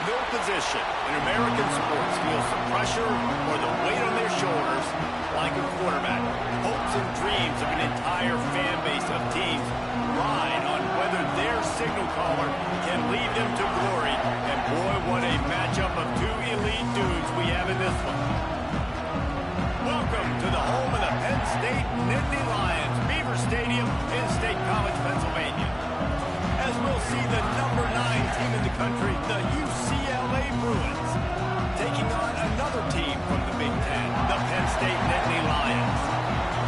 no position in American sports feels the pressure or the weight on their shoulders like a quarterback. Hopes and dreams of an entire fan base of teams ride on whether their signal caller can lead them to glory. And boy, what a matchup of two elite dudes we have in this one. Welcome to the home of the Penn State Nittany Lions, Beaver Stadium in State College, Pennsylvania. As we'll see the number 9 team in the country, the UCLA Bruins, taking on another team from the Big Ten, the Penn State Nittany Lions.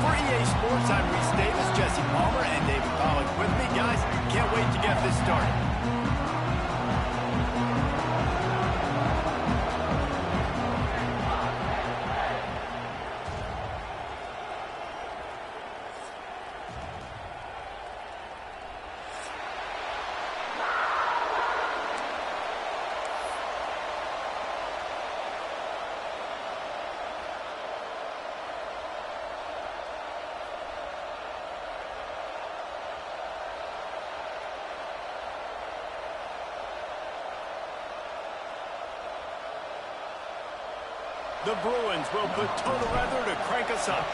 For EA Sports, I'm Reese Davis, Jesse Palmer, and David Pollack with me. Guys, can't wait to get this started. The Bruins will put total weather to crank us up.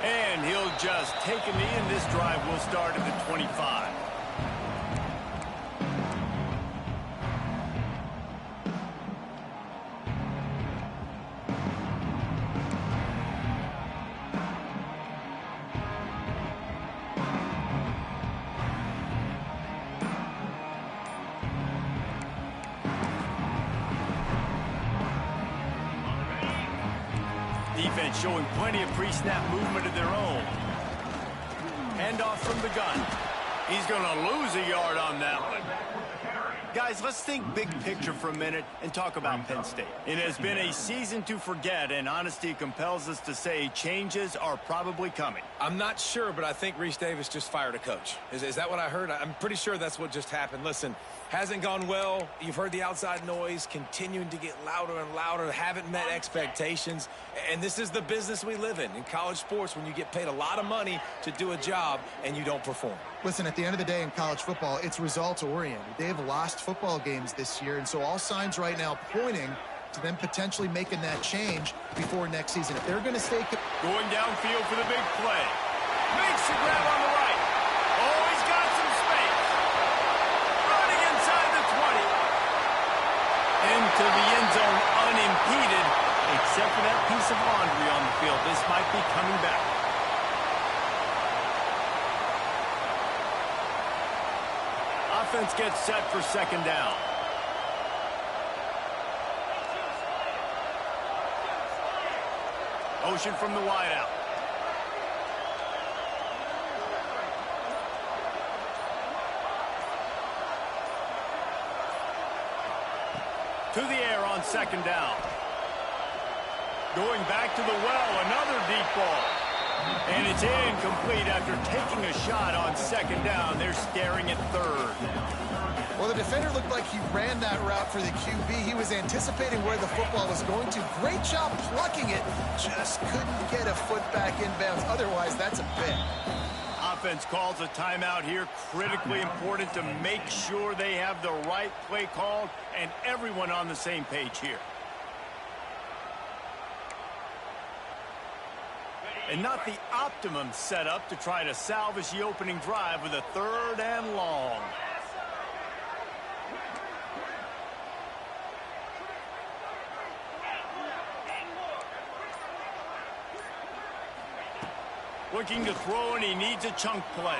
And he'll just take a knee, and this drive will start at the 25. Defense showing plenty of pre-snap movement of their own. Handoff from the gun. He's going to lose a yard on that one. Guys, let's think big picture for a minute and talk about Penn State. It has been a season to forget, and honesty compels us to say changes are probably coming. I'm not sure, but I think Reese Davis just fired a coach. Is that what I heard? I'm pretty sure that's what just happened. Listen, hasn't gone well. You've heard the outside noise continuing to get louder and louder. Haven't met expectations. And this is the business we live in college sports, when you get paid a lot of money to do a job and you don't perform. Listen, at the end of the day in college football, it's results-oriented. They've lost football games this year, and so all signs right now pointing to them potentially making that change before next season. If they're going to stay... Going downfield for the big play. Makes the grab on the right. Oh, he's got some space. Running inside the 20. Into the end zone unimpeded, except for that piece of laundry on the field. This might be coming back. Offense gets set for second down. Motion from the wideout. To the air on second down. Going back to the well, another deep ball. And it's incomplete after taking a shot on second down. They're staring at third. Well, the defender looked like he ran that route for the QB. He was anticipating where the football was going to. Great job plucking it. Just couldn't get a foot back inbounds. Otherwise, that's a pick. Offense calls a timeout here. Critically important to make sure they have the right play called and everyone on the same page here. And not the optimum setup to try to salvage the opening drive with a third and long. Looking to throw, and he needs a chunk play.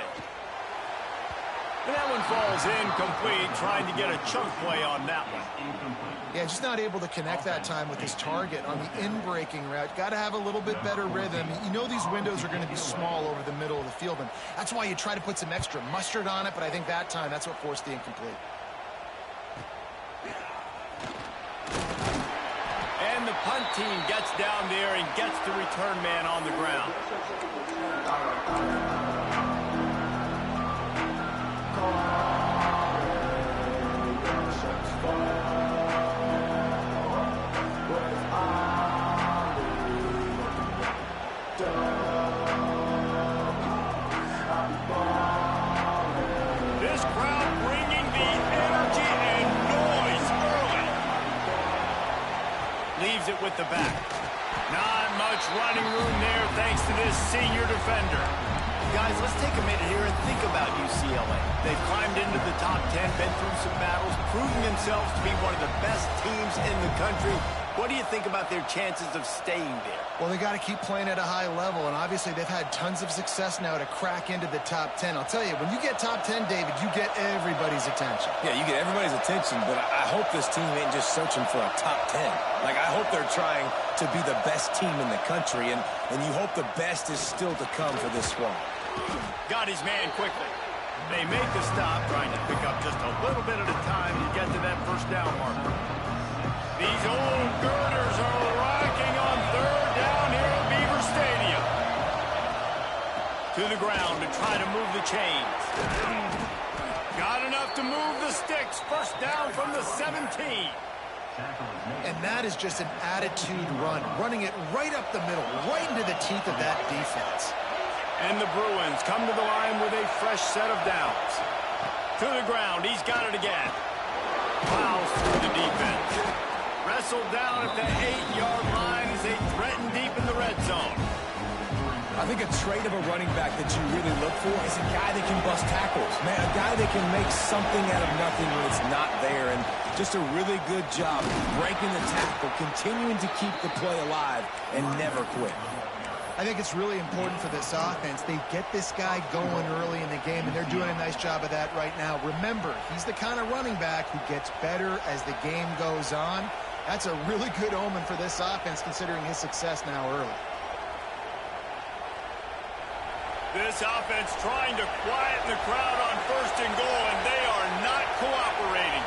And that one falls incomplete, trying to get a chunk play on that one. Yeah, just not able to connect that time with his target on the in-breaking route. Got to have a little bit better rhythm. You know these windows are going to be small over the middle of the field, and that's why you try to put some extra mustard on it, but I think that time that's what forced the incomplete. And the punt team gets down there and gets the return man on the ground. with the back. Not much running room there thanks to this senior defender. Guys, let's take a minute here and think about UCLA. They've climbed into the top 10, been through some battles, proving themselves to be one of the best teams in the country. What do you think about their chances of staying there? Well, they got to keep playing at a high level, and obviously they've had tons of success now to crack into the top 10. I'll tell you, when you get top 10, David, you get everybody's attention. Yeah, you get everybody's attention, but I hope this team ain't just searching for a top 10. Like, I hope they're trying to be the best team in the country, and you hope the best is still to come for this squad. Got his man quickly. They make the stop, trying to pick up just a little bit at a time to get to that first down marker. These old girders are rocking on third down here at Beaver Stadium. To the ground to try to move the chains. Got enough to move the sticks. First down from the 17. And that is just an attitude run, running it right up the middle, right into the teeth of that defense. And the Bruins come to the line with a fresh set of downs. To the ground, he's got it again. Plows through the defense. Wrestled down at the 8-yard line as they threaten deep in the red zone. I think a trait of a running back that you really look for is a guy that can bust tackles. Man, a guy that can make something out of nothing when it's not there. And just a really good job breaking the tackle, continuing to keep the play alive, and never quit. I think it's really important for this offense. They get this guy going early in the game, and they're doing a nice job of that right now. Remember, he's the kind of running back who gets better as the game goes on. That's a really good omen for this offense, considering his success now early. This offense trying to quieten the crowd on first and goal, and they are not cooperating.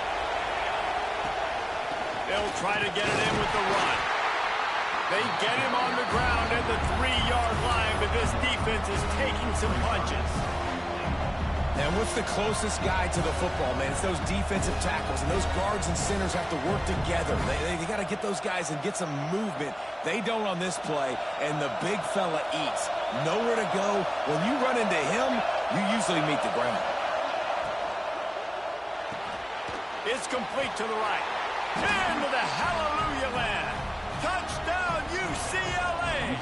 They'll try to get it in with the run. They get him on the ground at the 3-yard line, but this defense is taking some punches. And what's the closest guy to the football, man? It's those defensive tackles, and those guards and centers have to work together. They got to get those guys and get some movement. They don't on this play, and the big fella eats. Nowhere to go. When you run into him, you usually meet the ground. It's complete to the right. Into the hallelujah land. Touchdown, UCLA!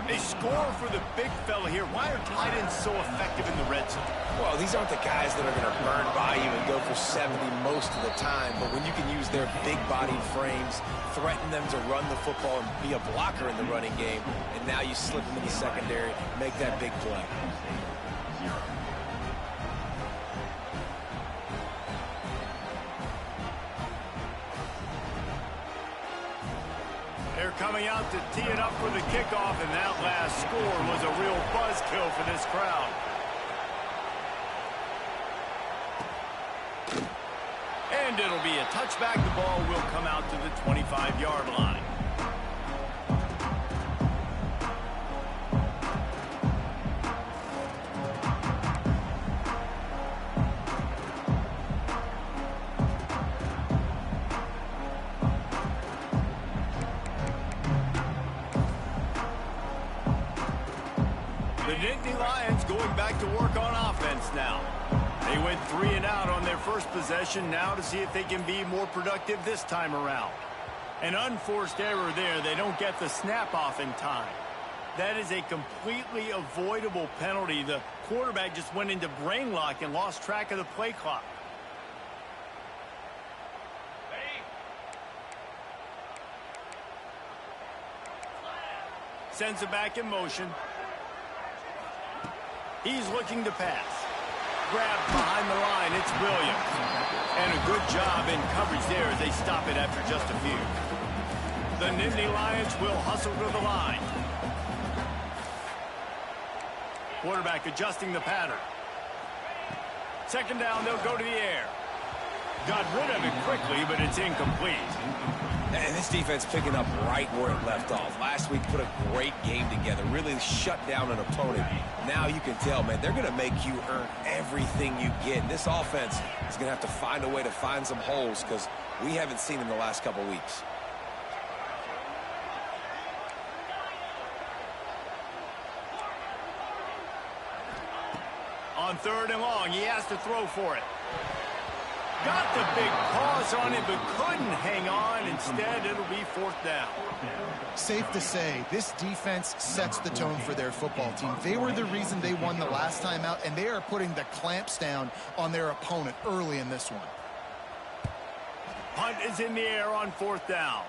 They score for the big fella here. Why are tight ends so effective in the red zone? Well, these aren't the guys that are going to burn by you and go for 70 most of the time, but when you can use their big-bodied frames, threaten them to run the football and be a blocker in the running game, and now you slip into the secondary, make that big play. They're coming out to tee it up for the kickoff, and that last score was a real buzzkill for this crowd. And it'll be a touchback. The ball will come out to the 25-yard line. The Nittany Lions going back to work on offense now. They went 3 and out on their first possession, now to see if they can be more productive this time around. An unforced error there. They don't get the snap off in time. That is a completely avoidable penalty. The quarterback just went into brain lock and lost track of the play clock. Sends it back in motion. He's looking to pass. Grabbed behind the line, it's Williams. And a good job in coverage there as they stop it after just a few. The Nittany Lions will hustle to the line. Quarterback adjusting the pattern. Second down, they'll go to the air. Got rid of it quickly, but it's incomplete. And this defense picking up right where it left off. Last week put a great game together, really shut down an opponent. Now you can tell, man, they're going to make you earn everything you get. This offense is going to have to find a way to find some holes because we haven't seen them the last couple weeks. On 3rd and long, he has to throw for it. Got the big pause on it, but couldn't hang on. Instead, it'll be fourth down. Safe to say, this defense sets the tone for their football team. They were the reason they won the last time out, and they are putting the clamps down on their opponent early in this one. Punt is in the air on fourth down.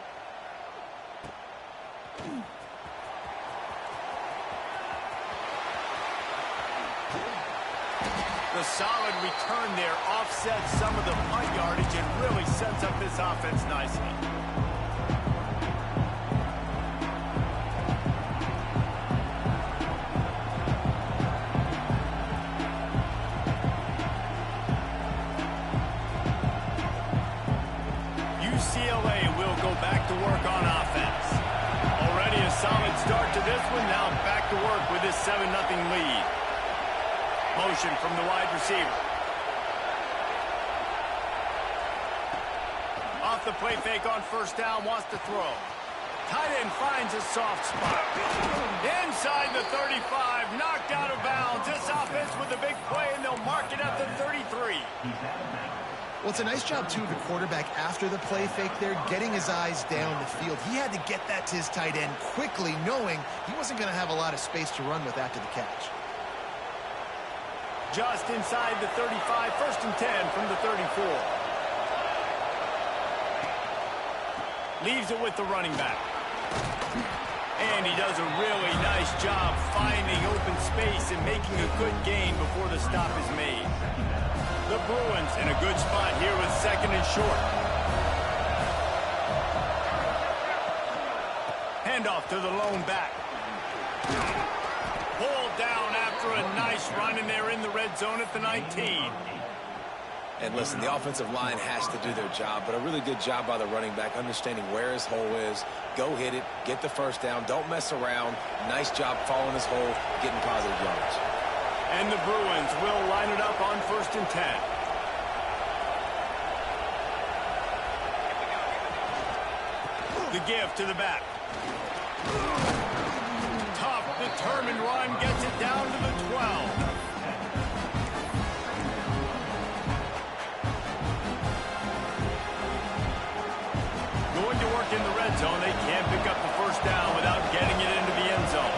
The solid return there offsets some of the punt yardage and really sets up this offense nicely. UCLA will go back to work on offense. Already a solid start to this one. Now back to work with this 7-0 lead. Motion from the wide receiver. Off the play fake on first down, wants to throw. Tight end finds a soft spot. Inside the 35, knocked out of bounds. This offense with a big play, and they'll mark it at the 33. Well, it's a nice job, too, of the quarterback after the play fake there, getting his eyes down the field. He had to get that to his tight end quickly, knowing he wasn't going to have a lot of space to run with after the catch. Just inside the 35, first and 10 from the 34. Leaves it with the running back. And he does a really nice job finding open space and making a good gain before the stop is made. The Bruins in a good spot here with second and short. Handoff to the lone back. Pulled down after a nice run, and they're in the red zone at the 19. And listen, the offensive line has to do their job, but a really good job by the running back, understanding where his hole is. Go hit it, get the first down, don't mess around. Nice job following his hole, getting positive yards. And the Bruins will line it up on first and 10. The give to the back. Tough, determined run, gets it down to the 12. Going to work in the red zone. They can't pick up the first down without getting it into the end zone.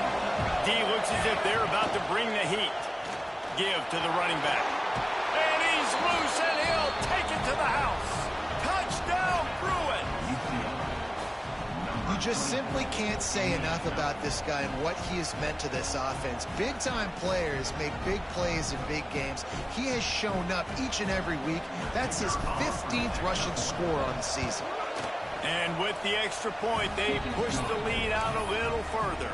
D looks as if they're about to bring the heat. Give to the running back. And he's loose, and he'll take it to the house. Touchdown, Bruins! You just simply can't say enough about this guy and what he has meant to this offense. Big-time players make big plays in big games. He has shown up each and every week. That's his 15th rushing score on the season. And with the extra point, they push the lead out a little further.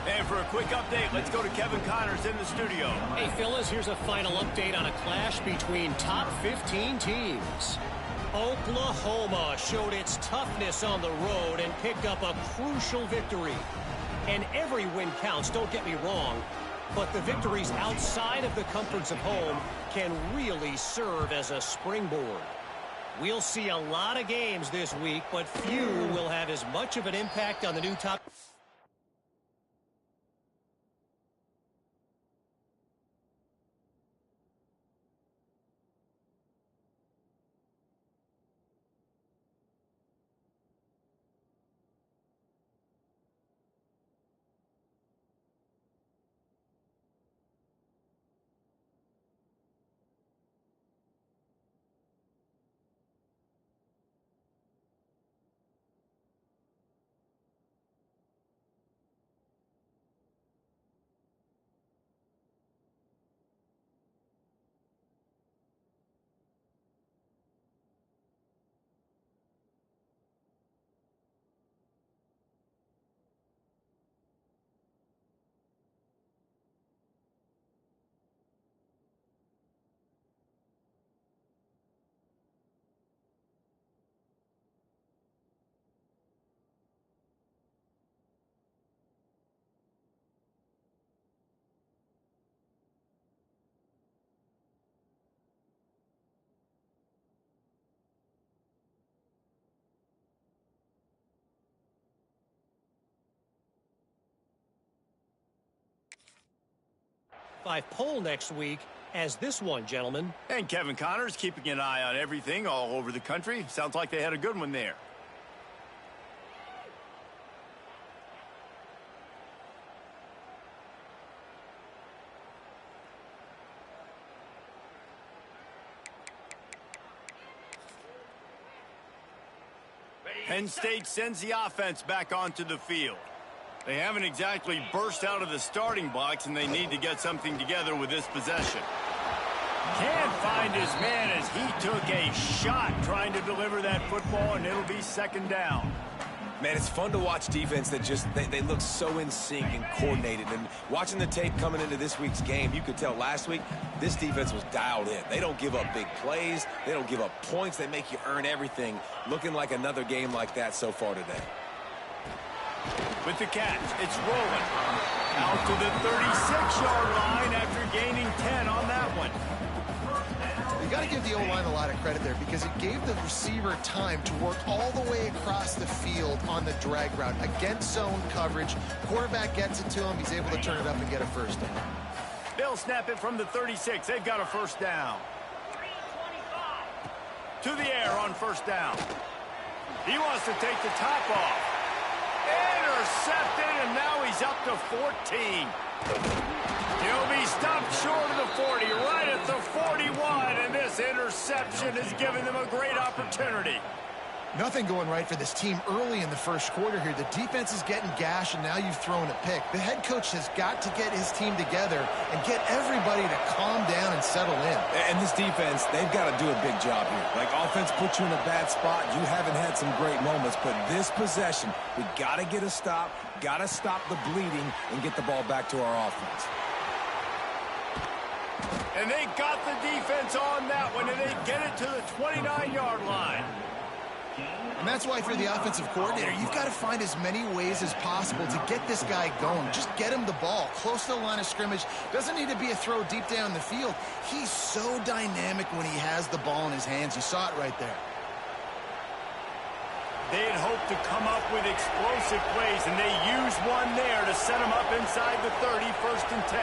And for a quick update, let's go to Kevin Connors in the studio. Hey, fellas, here's a final update on a clash between top 15 teams. Oklahoma showed its toughness on the road and picked up a crucial victory. And every win counts, don't get me wrong, but the victories outside of the comforts of home can really serve as a springboard. We'll see a lot of games this week, but few will have as much of an impact on the new top. Poll next week, as this one, gentlemen. And Kevin Connors keeping an eye on everything all over the country. Sounds like they had a good one there. Penn State sends the offense back onto the field. They haven't exactly burst out of the starting blocks, and they need to get something together with this possession. Can't find his man as he took a shot trying to deliver that football, and it'll be second down. Man, it's fun to watch defense that just, they look so in sync and coordinated. And watching the tape coming into this week's game, you could tell last week, this defense was dialed in. They don't give up big plays. They don't give up points. They make you earn everything. Looking like another game like that so far today. With the catch, it's rolling. Out to the 36-yard line after gaining 10 on that one. You got to give the O-line a lot of credit there because it gave the receiver time to work all the way across the field on the drag route. Against zone coverage, quarterback gets it to him. He's able to turn it up and get a first down. They'll snap it from the 36. They've got a first down. To the air on first down. He wants to take the top off. Intercepted, and now he's up to 14. He'll be stopped short of the 40, right at the 41, and this interception has given them a great opportunity. Nothing going right for this team early in the first quarter here. The defense is getting gashed, and now you've thrown a pick. The head coach has got to get his team together and get everybody to calm down and settle in. And this defense, they've got to do a big job here. Like, offense puts you in a bad spot. You haven't had some great moments, but this possession, we got to get a stop, got to stop the bleeding, and get the ball back to our offense. And they got the defense on that one, and they get it to the 29-yard line. And that's why for the offensive coordinator, you've got to find as many ways as possible to get this guy going. Just get him the ball close to the line of scrimmage. Doesn't need to be a throw deep down the field. He's so dynamic when he has the ball in his hands. You saw it right there. They had hoped to come up with explosive plays, and they used one there to set them up inside the 30, first and 10.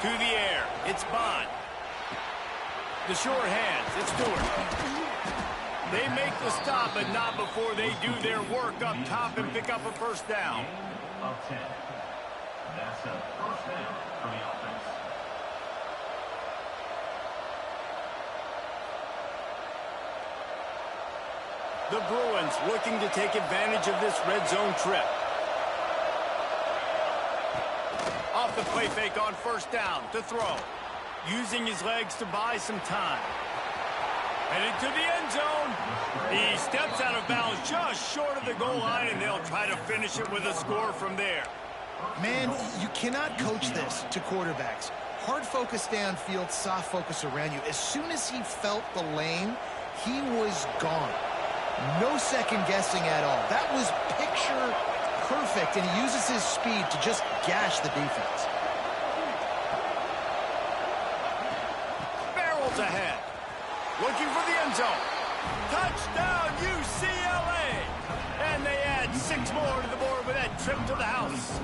To the air, it's Bond. The short hands, it's Stewart. They make the stop, but not before they do their work up top and pick up a first down. Of 10. That's a first down for the offense. The Bruins looking to take advantage of this red zone trip. Off the play fake on first down to throw. Using his legs to buy some time. Headed to the end zone. He steps out of bounds just short of the goal line, and they'll try to finish it with a score from there. Man, you cannot coach this to quarterbacks. Hard focus downfield, soft focus around you. As soon as he felt the lane, he was gone. No second guessing at all. That was picture perfect, and he uses his speed to just gash the defense. Barrels ahead. Looking for the end zone. Touchdown, UCLA! And they add 6 more to the board with that trip to the house.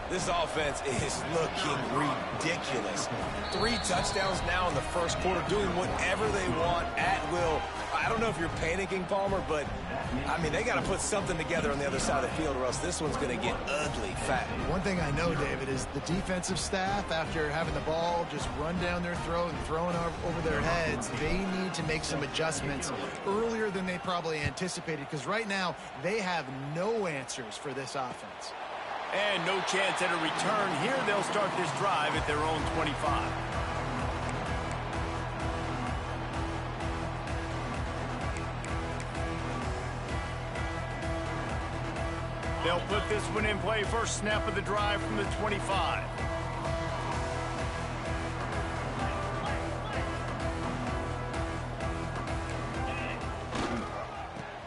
This offense is looking ridiculous. 3 touchdowns now in the first quarter, doing whatever they want at will. I don't know if you're panicking, Palmer, but, I mean, they got to put something together on the other side of the field, or else this one's going to get ugly fat. One thing I know, David, is the defensive staff, after having the ball just run down their throat and throwing over their heads, they need to make some adjustments earlier than they probably anticipated, because right now they have no answers for this offense. And no chance at a return here. They'll start this drive at their own 25. They'll put this one in play. First snap of the drive from the 25.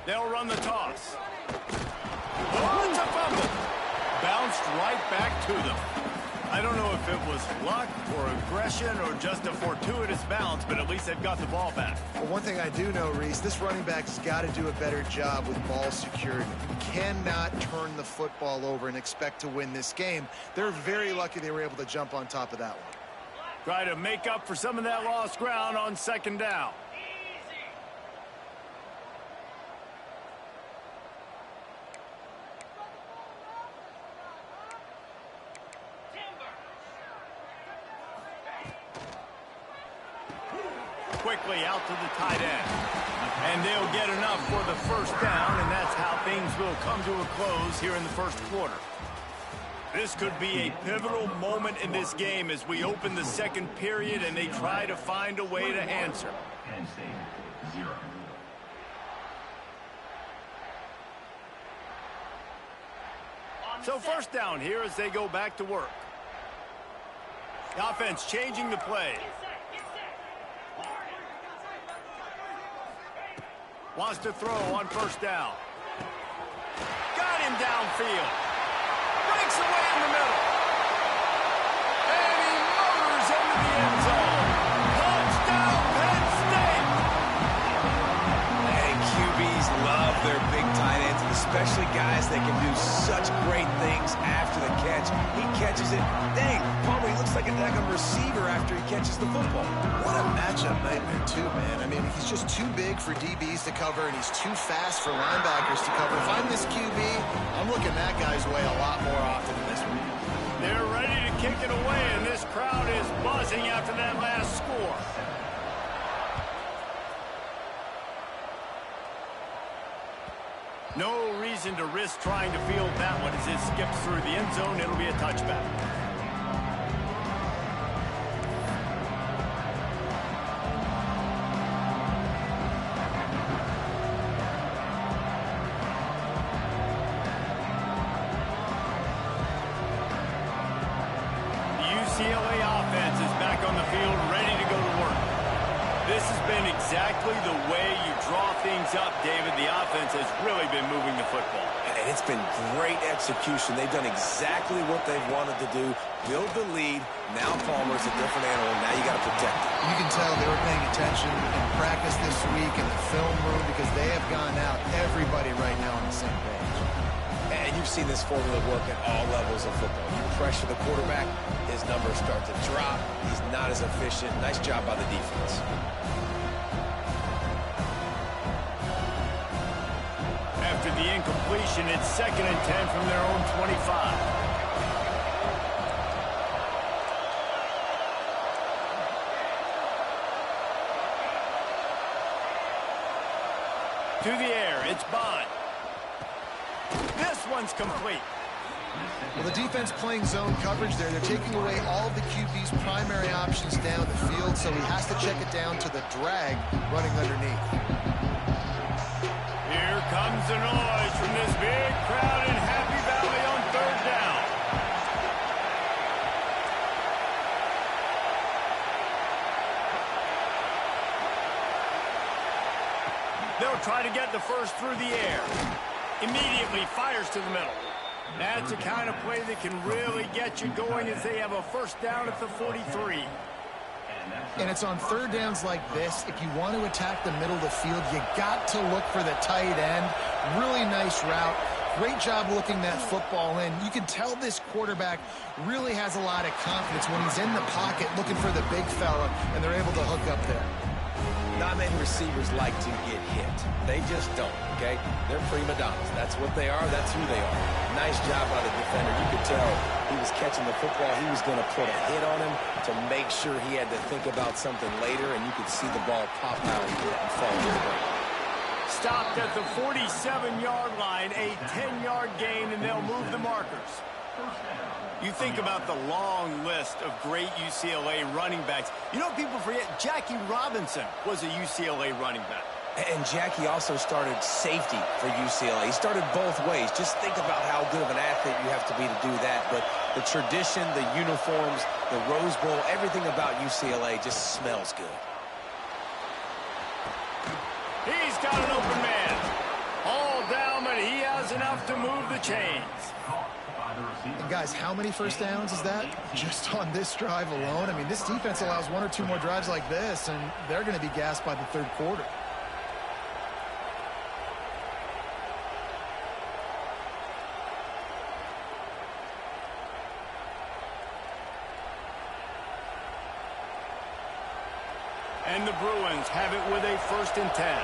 They'll run the toss. Oh, it's a fumble. Bounced right back to them. I don't know if it was luck or aggression or just a fortuitous bounce, but at least they've got the ball back. Well, one thing I do know, Reese, this running back has got to do a better job with ball security. You cannot turn the football over and expect to win this game. They're very lucky they were able to jump on top of that one. Try to make up for some of that lost ground on second down. Quickly out to the tight end. And they'll get enough for the first down, and that's how things will come to a close here in the first quarter. This could be a pivotal moment in this game as we open the second period and they try to find a way to answer. Penn State, 0. So first down here as they go back to work. The offense changing the play. Wants to throw on first down. Got him downfield. Breaks away in the middle. And he motors into the end zone. Touchdown, Penn State! And QBs love their big tight ends, especially guys that can do such great things after the catch. He catches it. Dang, Palmer, he looks like a daggone receiver after he catches the football. What a matchup nightmare, too, man. I mean, he's just too big for DBs to cover, and he's too fast for linebackers to cover. If I'm this QB, I'm looking that guy's way a lot more often than this one. They're ready to kick it away, and this crowd is buzzing after that last score. No reason to risk trying to field that one as it skips through the end zone. It'll be a touchback. UCLA offense is back on the field, ready to go to work. This has been exactly the way you draw things up, David. The offense has really been moving the football. And it's been great execution. They've done exactly what they've wanted to do. Build the lead. Now Palmer's a different animal. Now you got to protect it. You can tell they were paying attention in practice this week in the film room because they have gone out, everybody right now on the same page. And you've seen this formula work at all levels of football. You pressure the quarterback, his numbers start to drop. He's not as efficient. Nice job by the defense. After the incompletion, it's 2nd and 10 from their own 25. To the air, it's Bond. This one's complete. Well, the defense playing zone coverage there. They're taking away all of the QB's primary options down the field, so he has to check it down to the drag running underneath. Here comes the noise from this big crowd in Happy Valley on 3rd down. They'll try to get the first through the air. Immediately fires to the middle. That's the kind of play that can really get you going as they have a first down at the 43. And it's on 3rd downs like this. If you want to attack the middle of the field, you got to look for the tight end. Really nice route. Great job looking that football in. You can tell this quarterback really has a lot of confidence when he's in the pocket looking for the big fella, and they're able to hook up there. Not many receivers like to get hit. They just don't, okay? They're prima donnas. That's what they are. That's who they are. Nice job by the defender. You could tell he was catching the football. He was going to put a hit on him to make sure he had to think about something later, and you could see the ball pop out and fall to the ground. Stopped at the 47-yard line, a 10-yard gain, and they'll move the markers. You think about the long list of great UCLA running backs. You know, people forget Jackie Robinson was a UCLA running back. And Jackie also started safety for UCLA. He started both ways. Just think about how good of an athlete you have to be to do that. But the tradition, the uniforms, the Rose Bowl, everything about UCLA just smells good. He's got an open man. All down, but he has enough to move the chains. And guys, how many first downs is that? Just on this drive alone? I mean, this defense allows 1 or 2 more drives like this, and they're going to be gassed by the third quarter. And the Bruins have it with a 1st and 10.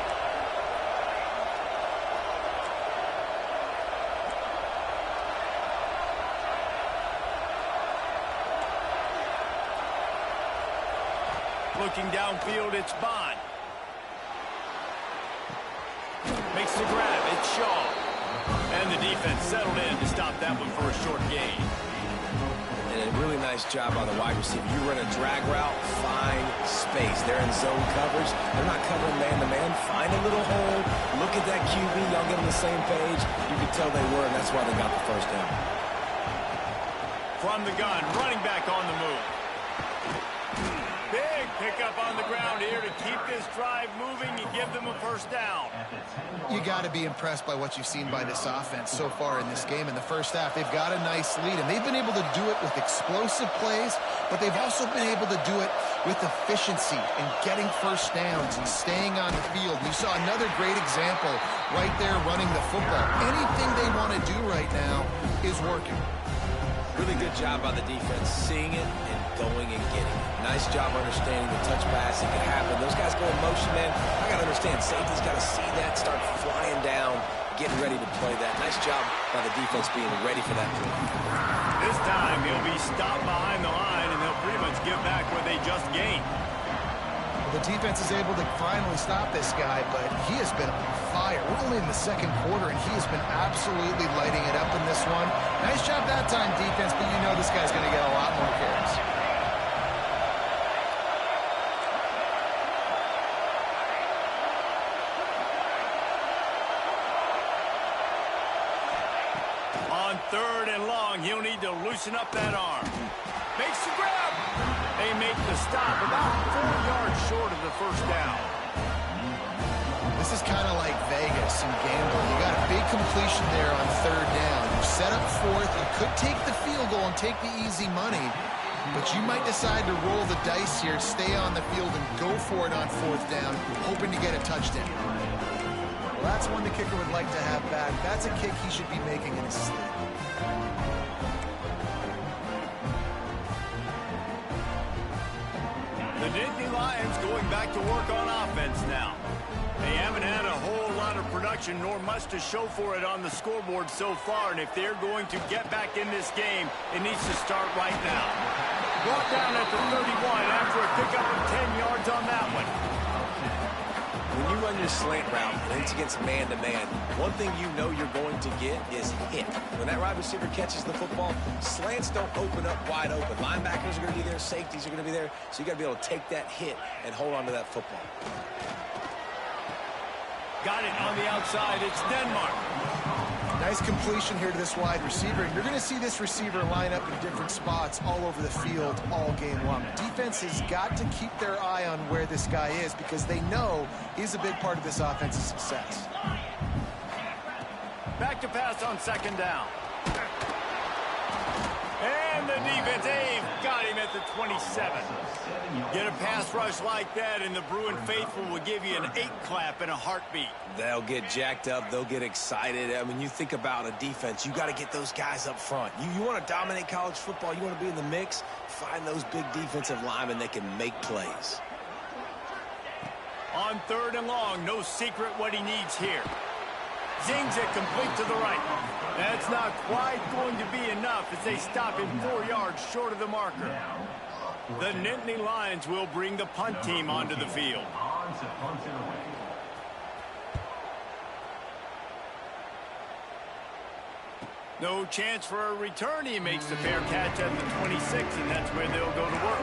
Looking downfield, it's Bond. Makes the grab, it's Shaw. And the defense settled in to stop that one for a short gain. And a really nice job by the wide receiver. You run a drag route, find space. They're in zone coverage. They're not covering man-to-man. Find a little hole. Look at that QB. Y'all get on the same page. You can tell they were, and that's why they got the first down. From the gun, running back on the move. Big pickup on the ground here to keep this drive moving and give them a first down. You got to be impressed by what you've seen by this offense so far in this game. In the first half, they've got a nice lead, and they've been able to do it with explosive plays, but they've also been able to do it with efficiency and getting first downs and staying on the field. You saw another great example right there running the football. Anything they want to do right now is working. Really good job by the defense, seeing it and going and getting it. Nice job understanding the touch pass. It can happen. Those guys go in motion, man. I got to understand, safety's got to see that, start flying down, getting ready to play that. Nice job by the defense being ready for that play. This time, he'll be stopped behind the line, and they'll pretty much give back what they just gained. Well, the defense is able to finally stop this guy, but he has been on fire. We're only in the second quarter, and he has been absolutely lighting it up in this one. Nice job that time, defense, but you know this guy's going to get a lot more carries. On 3rd and long, he'll need to loosen up that arm. Makes the grab. They make the stop about 4 yards short of the first down. This is kind of like Vegas and gambling. You got a big completion there on 3rd down. You set up 4th. You could take the field goal and take the easy money, but you might decide to roll the dice here, stay on the field, and go for it on 4th down, hoping to get a touchdown. Well, that's one the kicker would like to have back. That's a kick he should be making in his sleep. The Nittany Lions going back to work on offense now. They haven't had a whole lot of production nor much to show for it on the scoreboard so far, and if they're going to get back in this game, it needs to start right now. Brought down at the 31 after a pickup of 10 yards on that one. When you run your slant route and it's against man-to-man, one thing you know you're going to get is hit. When that wide receiver catches the football, slants don't open up wide open. Linebackers are going to be there, safeties are going to be there, so you got to be able to take that hit and hold on to that football. Got it on the outside. It's Denmark. Nice completion here to this wide receiver. And you're going to see this receiver line up in different spots all over the field all game long. Defense has got to keep their eye on where this guy is because they know he's a big part of this offense's success. Back to pass on 2nd down. And the defense, they've got him at the 27. Get a pass rush like that, and the Bruin faithful will give you an 8-clap in a heartbeat. They'll get jacked up. They'll get excited. I mean, you think about a defense. You got to get those guys up front. You want to dominate college football. You want to be in the mix. Find those big defensive linemen that can make plays. On 3rd and long, no secret what he needs here. Zings it complete to the right. That's not quite going to be enough as they stop him 4 yards short of the marker. The Nittany Lions will bring the punt team onto the field. No chance for a return. He makes the fair catch at the 26, and that's where they'll go to work.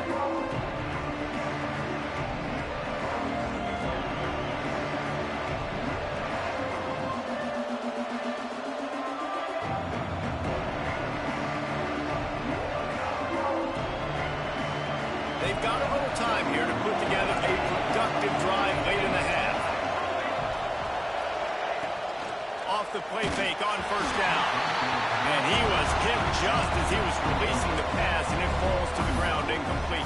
They've got a little time here to put together a productive drive late in the half. off the play fake on first down. And he was hit just as he was releasing the pass, and it falls to the ground incomplete.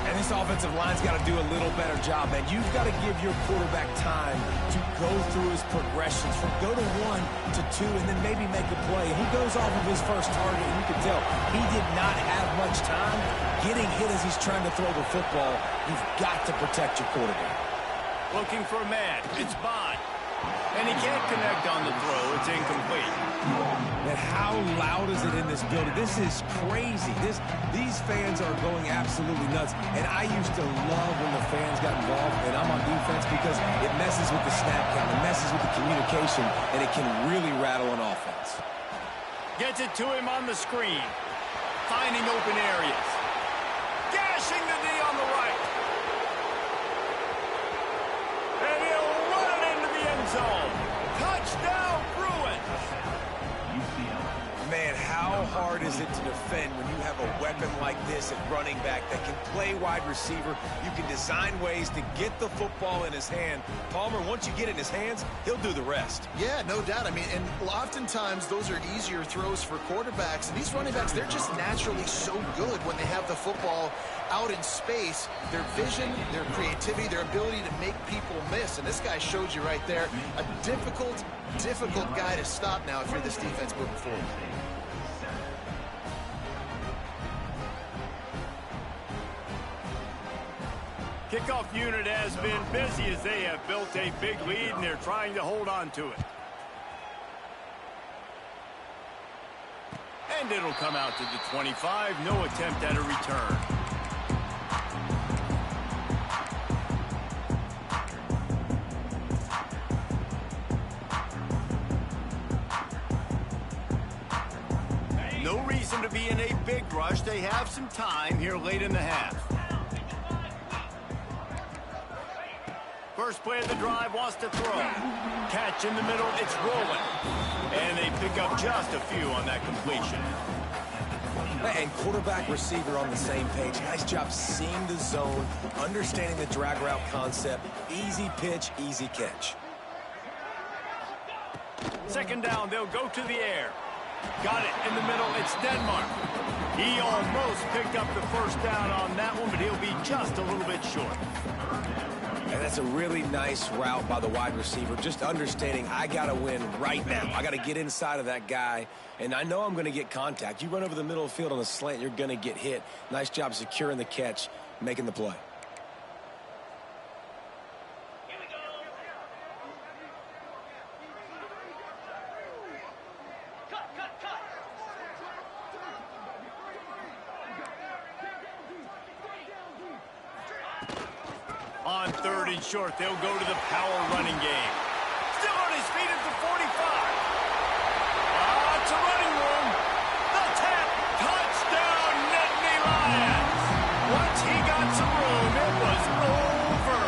And this offensive line's got to do a little better job, man. You've got to give your quarterback time to go through his progressions from go to 1 to 2 and then maybe make a play. He goes off of his first target, and you can tell he did not have much time getting hit as he's trying to throw the football. You've got to protect your quarterback. Looking for a man. It's Bond. And he can't connect on the throw. It's incomplete. And how loud is it in this building? This is crazy. These fans are going absolutely nuts. And I used to love when the fans got involved, and I'm on defense, because it messes with the snap count, it messes with the communication, and it can really rattle an offense. Gets it to him on the screen. Finding open areas. Gashing the knee on the right. And he'll run it into the end zone. Touchdown, Bruins. Man, how hard is it to defend when you have a weapon like this at running back that can play wide receiver? You can design ways to get the football in his hand. Palmer, once you get it in his hands, he'll do the rest. Yeah, no doubt. I mean, and oftentimes those are easier throws for quarterbacks. And these running backs, they're just naturally so good when they have the football out in space. Their vision, their creativity, their ability to make people miss. And this guy showed you right there, a difficult guy to stop now if you're this defense moving forward. Kickoff unit has been busy as they have built a big lead, and they're trying to hold on to it. And it'll come out to the 25. No attempt at a return. No reason to be in a big rush. They have some time here late in the half. First play of the drive, wants to throw. Catch in the middle, it's rolling. And they pick up just a few on that completion. And quarterback receiver on the same page. Nice job seeing the zone, understanding the drag route concept. Easy pitch, easy catch. Second down, they'll go to the air. Got it in the middle, it's Denmark. He almost picked up the first down on that one, but he'll be just a little bit short. And that's a really nice route by the wide receiver, just understanding I got to win right now. I got to get inside of that guy, and I know I'm going to get contact. You run over the middle of the field on a slant, you're going to get hit. Nice job securing the catch, making the play. On third and short, they'll go to the power running game. Still on his feet at the 45. It's a running room. The tap. Touchdown, Nittany Lions. Once he got some room, it was over.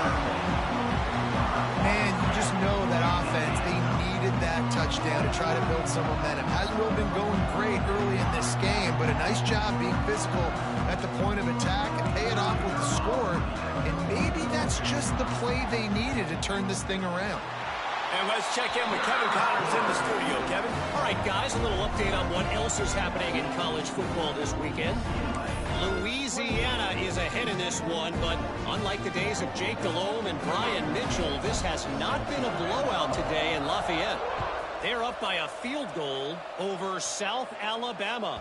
Man, you just know that offense, they needed that touchdown to try to build some momentum. Hasn't really been going great early in this game, but a nice job being physical at the point of attack and pay it off with the score. And maybe that's just the play they needed to turn this thing around. And let's check in with Kevin Connors in the studio. Kevin? All right, guys, a little update on what else is happening in college football this weekend. Louisiana is ahead in this one, but unlike the days of Jake Delhomme and Brian Mitchell, this has not been a blowout today in Lafayette. They're up by a field goal over South Alabama.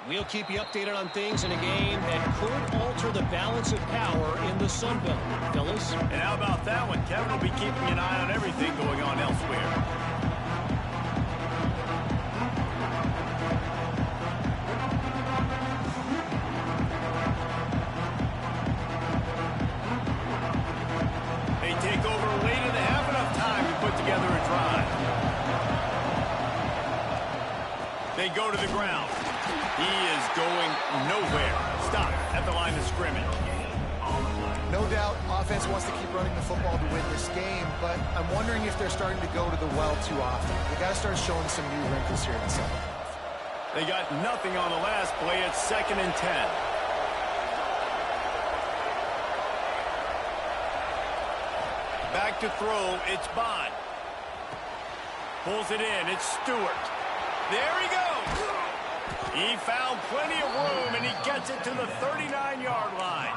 We'll keep you updated on things in a game that could alter the balance of power in the Sun Belt. Fellas? And how about that one? Kevin will be keeping an eye on everything going on elsewhere. They take over late in the half, enough time to put together a drive. They go to the ground. He is going nowhere. Stop at the line of scrimmage. No doubt, offense wants to keep running the football to win this game, but I'm wondering if they're starting to go to the well too often. They got to start showing some new wrinkles here in the second half. They got nothing on the last play. It's 2nd and 10. Back to throw. It's Bond. Pulls it in. It's Stewart. There he goes. He found plenty of room, and he gets it to the 39-yard line.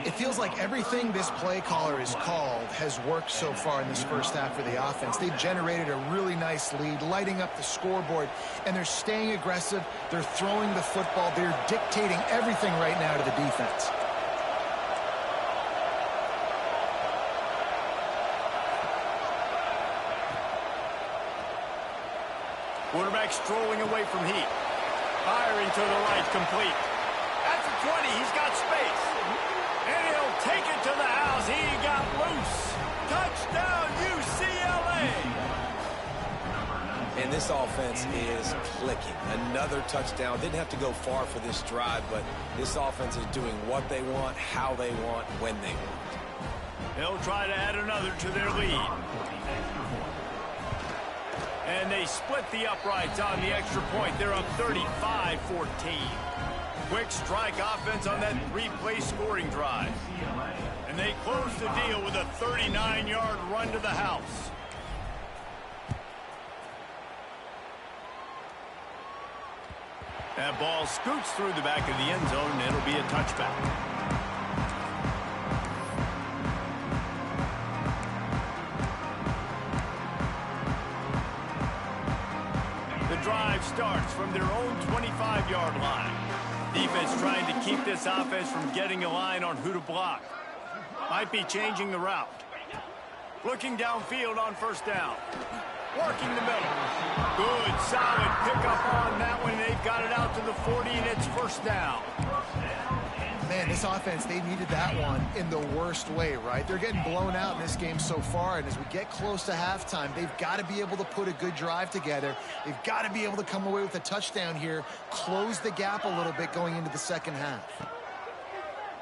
It feels like everything this play caller has called has worked so far in this first half for the offense. They've generated a really nice lead, lighting up the scoreboard, and they're staying aggressive. They're throwing the football. They're dictating everything right now to the defense. Quarterback strolling away from heat. Firing to the right, complete. At the 20, he's got space. And he'll take it to the house. He got loose. Touchdown, UCLA. And this offense is clicking. Another touchdown. Didn't have to go far for this drive, but this offense is doing what they want, how they want, when they want. They'll try to add another to their lead. And they split the uprights on the extra point. They're up 35-14. Quick strike offense on that three-play scoring drive. And they close the deal with a 39-yard run to the house. That ball scoots through the back of the end zone, and it'll be a touchback. Drive starts from their own 25-yard line. Defense trying to keep this offense from getting a line on who to block. Might be changing the route. Looking downfield on first down. Working the middle. Good, solid pickup on that one. They've got it out to the 40, and it's first down. Man, this offense, they needed that one in the worst way, right? They're getting blown out in this game so far, and as we get close to halftime, they've got to be able to put a good drive together. They've got to be able to come away with a touchdown here, close the gap a little bit going into the second half.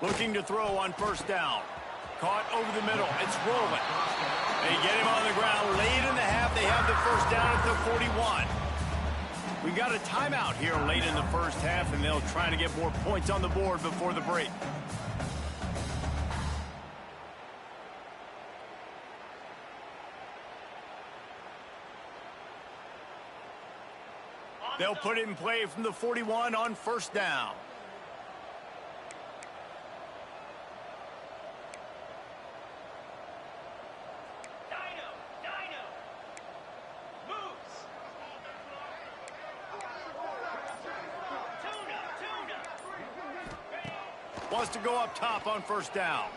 Looking to throw on first down. Caught over the middle. It's rolling. They get him on the ground. Late in the half, they have the first down at the 41. We got a timeout here late in the first half, and they'll try to get more points on the board before the break. They'll put it in play from the 41 on first down. Wants to go up top on first down.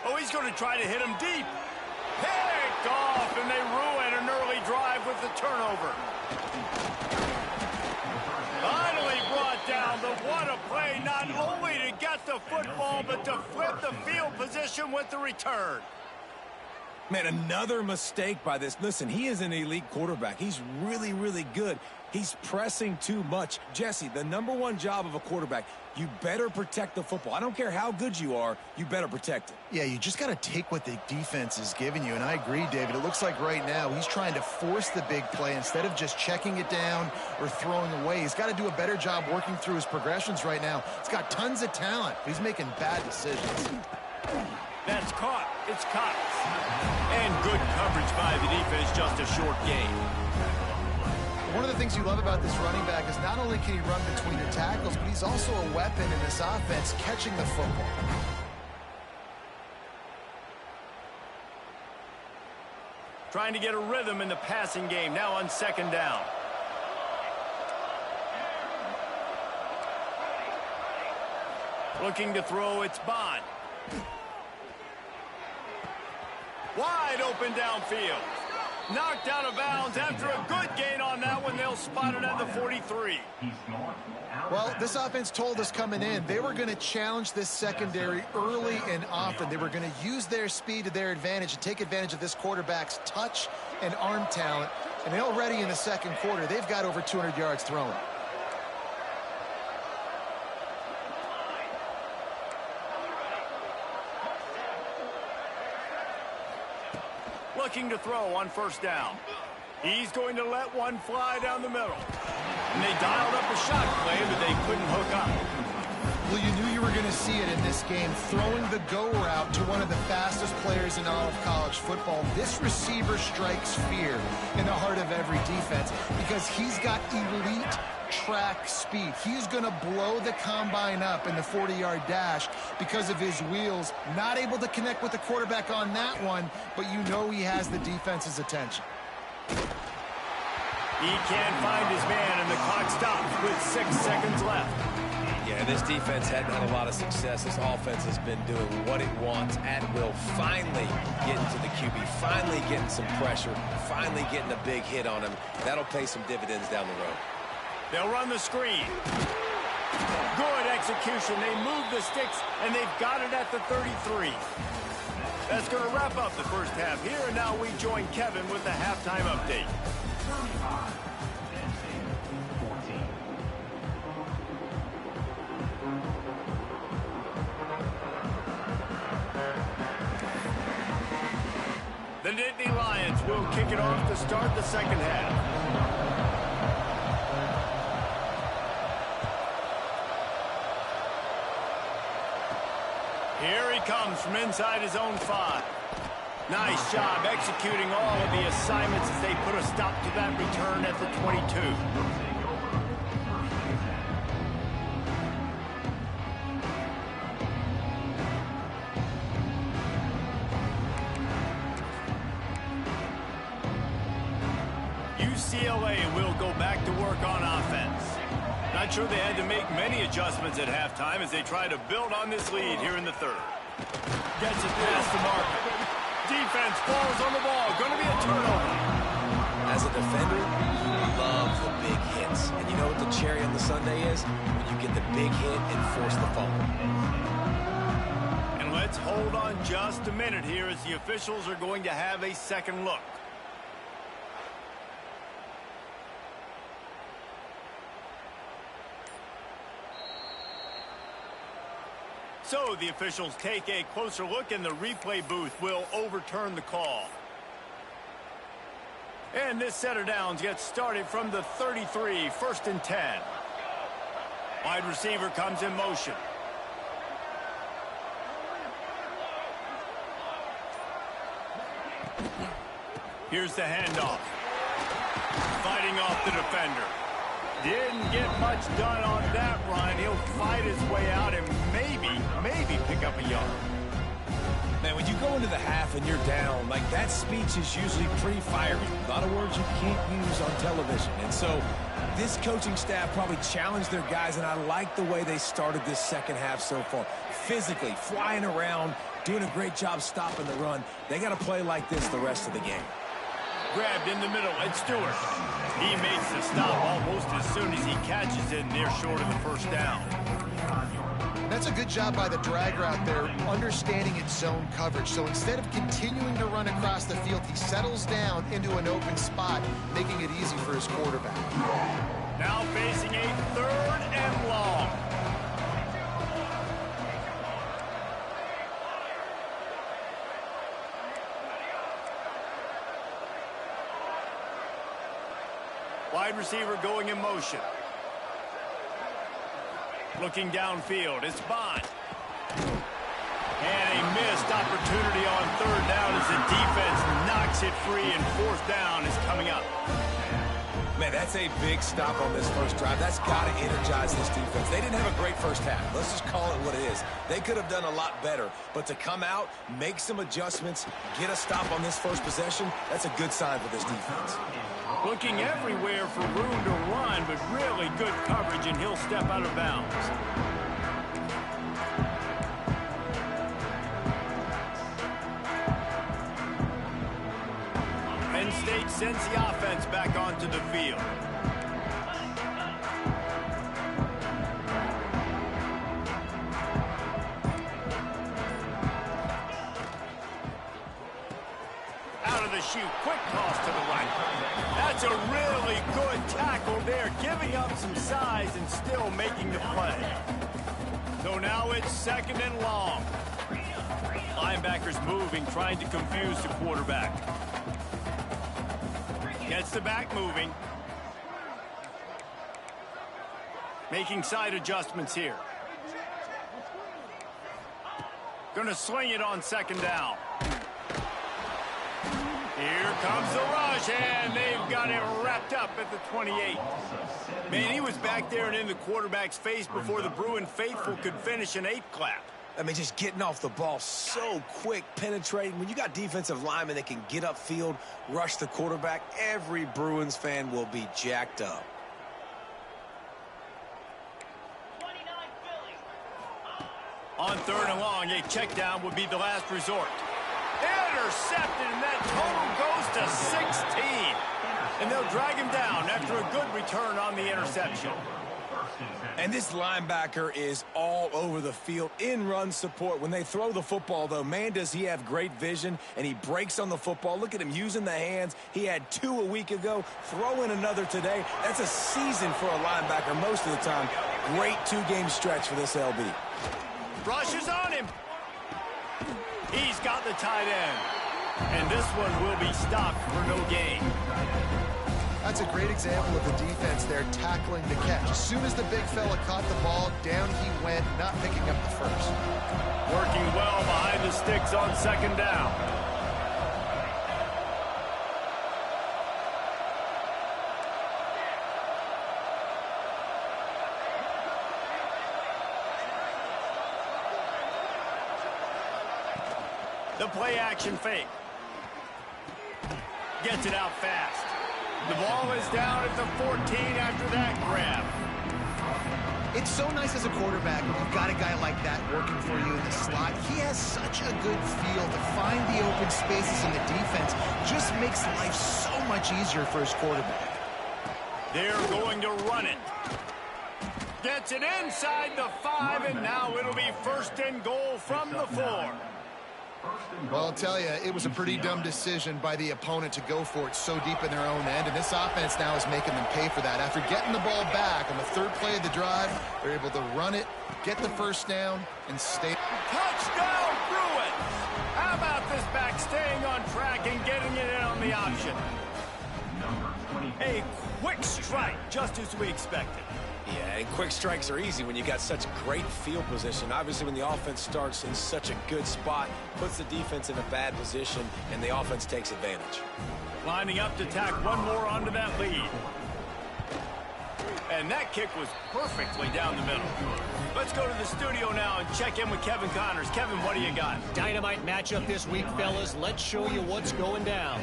Oh, he's going to try to hit him deep. Picked off, and they ruin an early drive with the turnover. Finally brought down, but what a play, not only to get the football, but to flip the field position with the return. Man, another mistake by this. Listen, he is an elite quarterback. He's really, really good. He's pressing too much. Jesse, the #1 job of a quarterback, you better protect the football. I don't care how good you are, you better protect it. Yeah, you just got to take what the defense is giving you, and I agree, David. It looks like right now he's trying to force the big play instead of just checking it down or throwing away. He's got to do a better job working through his progressions right now. He's got tons of talent, but he's making bad decisions. That's caught. It's caught. And good coverage by the defense, just a short gain. One of the things you love about this running back is not only can he run between the tackles, but he's also a weapon in this offense, catching the football. Trying to get a rhythm in the passing game, now on second down. Looking to throw, it's Bond. Wide open downfield. Knocked out of bounds after a good gain on that one. They'll spot it at the 43. Well, this offense told us coming in they were going to challenge this secondary early and often. They were going to use their speed to their advantage and take advantage of this quarterback's touch and arm talent. And already in the second quarter, they've got over 200 yards throwing. Looking to throw on first down. He's going to let one fly down the middle. And they dialed up a shot play, but they couldn't hook up. Well, you knew you were going to see it in this game, throwing the go route to one of the fastest players in all of college football. This receiver strikes fear in the heart of every defense because he's got elite track speed. He's going to blow the combine up in the 40-yard dash because of his wheels. Not able to connect with the quarterback on that one, but you know he has the defense's attention. He can't find his man, and the clock stops with 6 seconds left. Yeah, this defense hadn't had a lot of success. This offense has been doing what it wants at will. Finally getting to the QB, finally getting some pressure, finally getting a big hit on him. That'll pay some dividends down the road. They'll run the screen. Good execution. They move the sticks, and they've got it at the 33. That's going to wrap up the first half here, and now we join Kevin with the halftime update. The Nittany Lions will kick it off to start the second half. Here he comes from inside his own 5. Nice job executing all of the assignments as they put a stop to that return at the 22. UCLA will go back to work on offense. Not sure they had to make many adjustments at halftime as they try to build on this lead here in the third. Gets it past the mark. Defense falls on the ball. Going to be a turnover. As a defender, you love the big hits. And you know what the cherry on the sundae is? When you get the big hit and force the fumble. And let's hold on just a minute here as the officials are going to have a second look. So the officials take a closer look, and the replay booth will overturn the call. And this set of downs gets started from the 33, 1st and 10. Wide receiver comes in motion. Here's the handoff. Fighting off the defender. Didn't get much done on that run. He'll fight his way out and maybe pick up a yard. Man, when you go into the half and you're down, like that speech is usually pretty fiery. A lot of words you can't use on television. And so this coaching staff probably challenged their guys, and I like the way they started this second half so far. Physically, flying around, doing a great job stopping the run. They got to play like this the rest of the game. Grabbed in the middle, it's Stewart. He makes the stop almost as soon as he catches it, and they're short of the first down. That's a good job by the drag route there, understanding its zone coverage. So instead of continuing to run across the field, he settles down into an open spot, making it easy for his quarterback. Now facing a 3rd and long. Wide receiver going in motion. Looking downfield, it's Bond. And a missed opportunity on 3rd down as the defense knocks it free, and 4th down is coming up. Man, that's a big stop on this first drive. That's got to energize this defense. They didn't have a great first half. Let's just call it what it is. They could have done a lot better. But to come out, make some adjustments, get a stop on this first possession, that's a good sign for this defense. Looking everywhere for room to run, but really good coverage, and he'll step out of bounds. Penn State sends the offense back onto the field. Out of the chute, quick toss to the right. That's a really good tackle there, giving up some size and still making the play. So now it's 2nd and long. Linebackers moving, trying to confuse the quarterback. Gets the back moving. Making side adjustments here. Gonna swing it on second down. Here comes the rush, and they've got it wrapped up at the 28. Man, he was back there and in the quarterback's face before the Bruin faithful could finish an 8 clap. I mean, just getting off the ball so quick, penetrating. When you got defensive linemen that can get upfield, rush the quarterback, every Bruins fan will be jacked up. On 3rd and long, a check down would be the last resort. Intercepted, and that total goes to 16. And they'll drag him down after a good return on the interception. And this linebacker is all over the field in run support. When they throw the football, though, man, does he have great vision, and he breaks on the football. Look at him using the hands. He had 2 a week ago. Throw in another today. That's a season for a linebacker most of the time. Great 2-game stretch for this LB. Rushes on him. He's got the tight end. And this one will be stopped for no gain. That's a great example of the defense there tackling the catch. As soon as the big fella caught the ball, down he went, not picking up the first. Working well behind the sticks on second down. The play action fake. Gets it out fast. The ball is down at the 14 after that grab. It's so nice as a quarterback when you've got a guy like that working for you in the slot. He has such a good feel to find the open spaces in the defense. Just makes life so much easier for his quarterback. They're going to run it. Gets it inside the 5, and now it'll be 1st and goal from the 4. Well, I'll tell you, it was a pretty dumb decision by the opponent to go for it so deep in their own end, and this offense now is making them pay for that. After getting the ball back on the 3rd play of the drive, they're able to run it, get the first down, and stay. Touchdown, Bruins! How about this back staying on track and getting it in on the option? A quick strike, just as we expected. Yeah, and quick strikes are easy when you got such great field position. Obviously, when the offense starts in such a good spot, puts the defense in a bad position, and the offense takes advantage. Lining up to tack one more onto that lead. And that kick was perfectly down the middle. Let's go to the studio now and check in with Kevin Connors. Kevin, what do you got? Dynamite matchup this week, fellas. Let's show you what's going down.